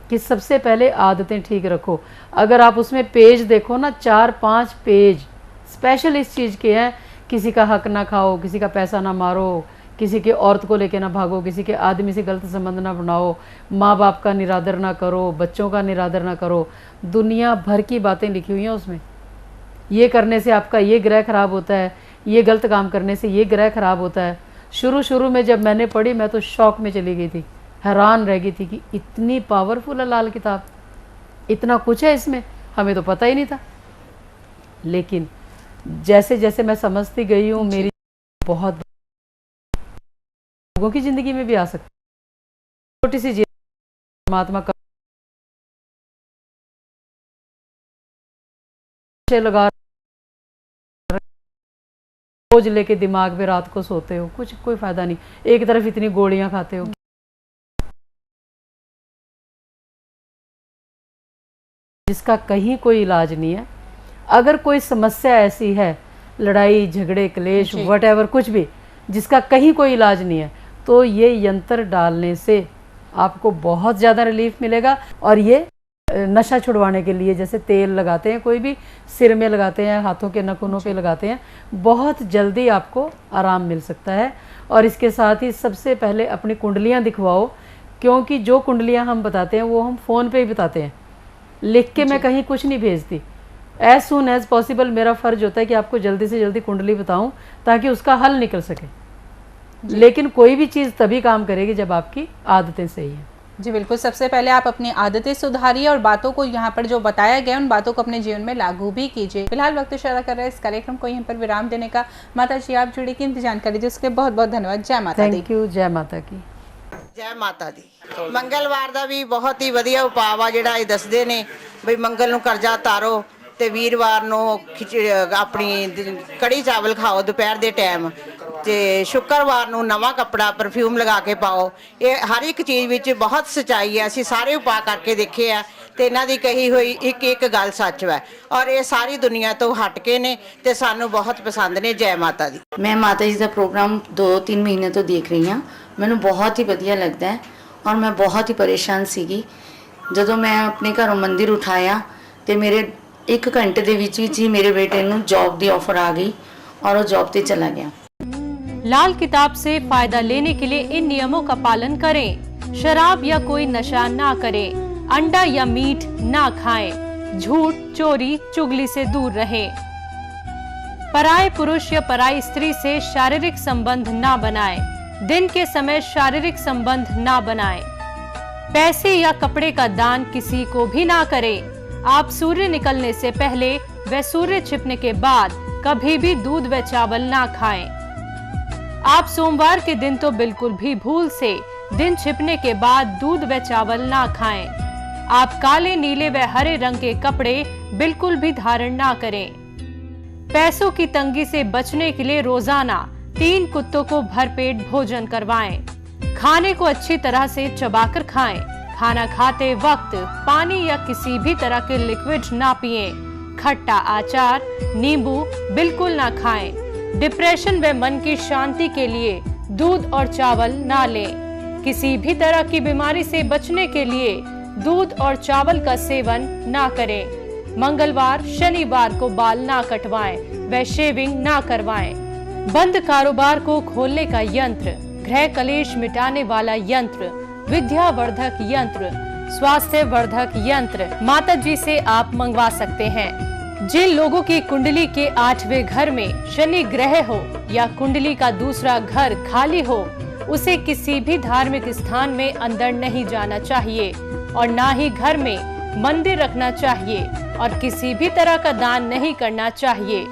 कि सबसे पहले आदतें ठीक रखो। अगर आप उसमें पेज देखो ना, 4-5 पेज स्पेशल इस चीज़ के हैं। किसी का हक ना खाओ, किसी का पैसा ना मारो, किसी के औरत को लेके ना भागो, किसी के आदमी से गलत संबंध ना बनाओ, माँ बाप का निरादर ना करो, बच्चों का निरादर ना करो। दुनिया भर की बातें लिखी हुई हैं उसमें। ये करने से आपका ये ग्रह खराब होता है, ये गलत काम करने से ये ग्रह खराब होता है। शुरू में जब मैंने पढ़ी, मैं तो शौक में चली गई थी, हैरान रह गई थी कि इतनी पावरफुल है लाल किताब, इतना कुछ है इसमें, हमें तो पता ही नहीं था। लेकिन जैसे जैसे मैं समझती गई हूँ, मेरी बहुत लोगों की जिंदगी में भी आ सकती है। छोटी सी परमात्मा का लगा बोझ लेके दिमाग पे रात को सोते हो, कुछ कोई फायदा नहीं। एक तरफ इतनी गोलियां खाते हो, जिसका कहीं कोई इलाज नहीं है। अगर कोई समस्या ऐसी है, लड़ाई झगड़े क्लेश वटएवर कुछ भी, जिसका कहीं कोई इलाज नहीं है, तो ये यंत्र डालने से आपको बहुत ज़्यादा रिलीफ मिलेगा। और ये नशा छुड़वाने के लिए, जैसे तेल लगाते हैं, कोई भी सिर में लगाते हैं, हाथों के नखूनों पे लगाते हैं, बहुत जल्दी आपको आराम मिल सकता है। और इसके साथ ही सबसे पहले अपनी कुंडलियाँ दिखवाओ, क्योंकि जो कुंडलियाँ हम बताते हैं वो हम फ़ोन पे ही बताते हैं, लिख के मैं कहीं कुछ नहीं भेजती। एज सुन एज पॉसिबल मेरा फ़र्ज होता है कि आपको जल्दी से जल्दी कुंडली बताऊं, ताकि उसका हल निकल सके। लेकिन कोई भी चीज़ तभी काम करेगी जब आपकी आदतें सही हैं। जी बिल्कुल, सबसे पहले आप अपनी आदतें सुधारिए और बातों को यहाँ पर जो बताया गया उन बातों को अपने जीवन में लागू भी कीजिए। फिलहाल वक्त इशारा कर रहे हैं इस कार्यक्रम को यहीं पर विराम देने का। माता जी, आप जुड़ी कीमती जानकारी दी उसके लिए बहुत बहुत धन्यवाद। जय माता दी। Thank you. जय माता की। ਜੈ ਮਾਤਾ ਦੀ। ਮੰਗਲਵਾਰ ਦਾ ਵੀ ਬਹੁਤ ਹੀ ਵਧੀਆ ਉਪਾਅ ਆ ਜਿਹੜਾ ਇਹ ਦੱਸਦੇ ਨੇ ਬਈ ਮੰਗਲ ਨੂੰ ਕਰਜ਼ਾ ਤਾਰੋ ਤੇ ਵੀਰਵਾਰ ਨੂੰ ਆਪਣੀ ਕੜੀ ਚਾਵਲ ਖਾਓ ਦੁਪਹਿਰ ਦੇ ਟਾਈਮ ਤੇ ਸ਼ੁੱਕਰਵਾਰ ਨੂੰ ਨਵਾਂ ਕੱਪੜਾ ਪਰਫਿਊਮ ਲਗਾ ਕੇ ਪਾਓ। ਇਹ ਹਰ ਇੱਕ ਚੀਜ਼ ਵਿੱਚ ਬਹੁਤ ਸੱਚਾਈ ਹੈ। ਅਸੀਂ ਸਾਰੇ ਉਪਾਅ ਕਰਕੇ ਦੇਖੇ ਆ ਤੇ ਇਹਨਾਂ ਦੀ ਕਹੀ ਹੋਈ ਇੱਕ ਇੱਕ ਗੱਲ ਸੱਚ ਹੈ ਔਰ ਇਹ ਸਾਰੀ ਦੁਨੀਆ ਤੋਂ ਹਟ ਕੇ ਨੇ ਤੇ ਸਾਨੂੰ ਬਹੁਤ ਪਸੰਦ ਨੇ। ਜੈ ਮਾਤਾ ਦੀ। ਮੈਂ ਮਾਤਾ ਜੀ ਦਾ ਪ੍ਰੋਗਰਾਮ 2-3 ਮਹੀਨੇ ਤੋਂ ਦੇਖ ਰਹੀ ਹਾਂ। ਮੈਨੂੰ ਬਹੁਤ ਹੀ ਵਧੀਆ ਲੱਗਦਾ ਹੈ ਔਰ ਮੈਂ ਬਹੁਤ ਹੀ ਪਰੇਸ਼ਾਨ ਸੀਗੀ। ਜਦੋਂ ਮੈਂ ਆਪਣੇ ਘਰੋਂ ਮੰਦਿਰ ਉਠਾਇਆ ਤੇ ਮੇਰੇ 1 ਘੰਟੇ ਦੇ ਵਿੱਚ ਹੀ ਮੇਰੇ ਬੇਟੇ ਨੂੰ ਜੌਬ ਦੀ ਆਫਰ ਆ ਗਈ और वो जॉब पे चला गया। लाल किताब से फायदा लेने के लिए इन नियमों का पालन करें। शराब या कोई नशा ना करें, अंडा या मीट ना खाएं, झूठ चोरी चुगली से दूर रहें, पराये पुरुष या पराई स्त्री से शारीरिक संबंध ना बनाएं, दिन के समय शारीरिक संबंध ना बनाएं, पैसे या कपड़े का दान किसी को भी ना करें। आप सूर्य निकलने से पहले व सूर्य छिपने के बाद कभी भी दूध व चावल ना खाएं। आप सोमवार के दिन तो बिल्कुल भी भूल से दिन छिपने के बाद दूध व चावल ना खाएं। आप काले नीले व हरे रंग के कपड़े बिल्कुल भी धारण ना करें। पैसों की तंगी से बचने के लिए रोजाना 3 कुत्तों को भरपेट भोजन करवाएं। खाने को अच्छी तरह से चबाकर खाएं। खाना खाते वक्त पानी या किसी भी तरह के लिक्विड ना पिएं। खट्टा आचार नींबू बिल्कुल ना खाएं। डिप्रेशन व मन की शांति के लिए दूध और चावल ना लें। किसी भी तरह की बीमारी से बचने के लिए दूध और चावल का सेवन ना करें। मंगलवार शनिवार को बाल ना कटवाएं व शेविंग ना करवाएं। बंद कारोबार को खोलने का यंत्र, गृह कलेश मिटाने वाला यंत्र, विद्यावर्धक यंत्र, स्वास्थ्य वर्धक यंत्र माता जी से आप मंगवा सकते हैं। जिन लोगों की कुंडली के 8वें घर में शनि ग्रह हो या कुंडली का दूसरा घर खाली हो, उसे किसी भी धार्मिक स्थान में अंदर नहीं जाना चाहिए और ना ही घर में मंदिर रखना चाहिए और किसी भी तरह का दान नहीं करना चाहिए।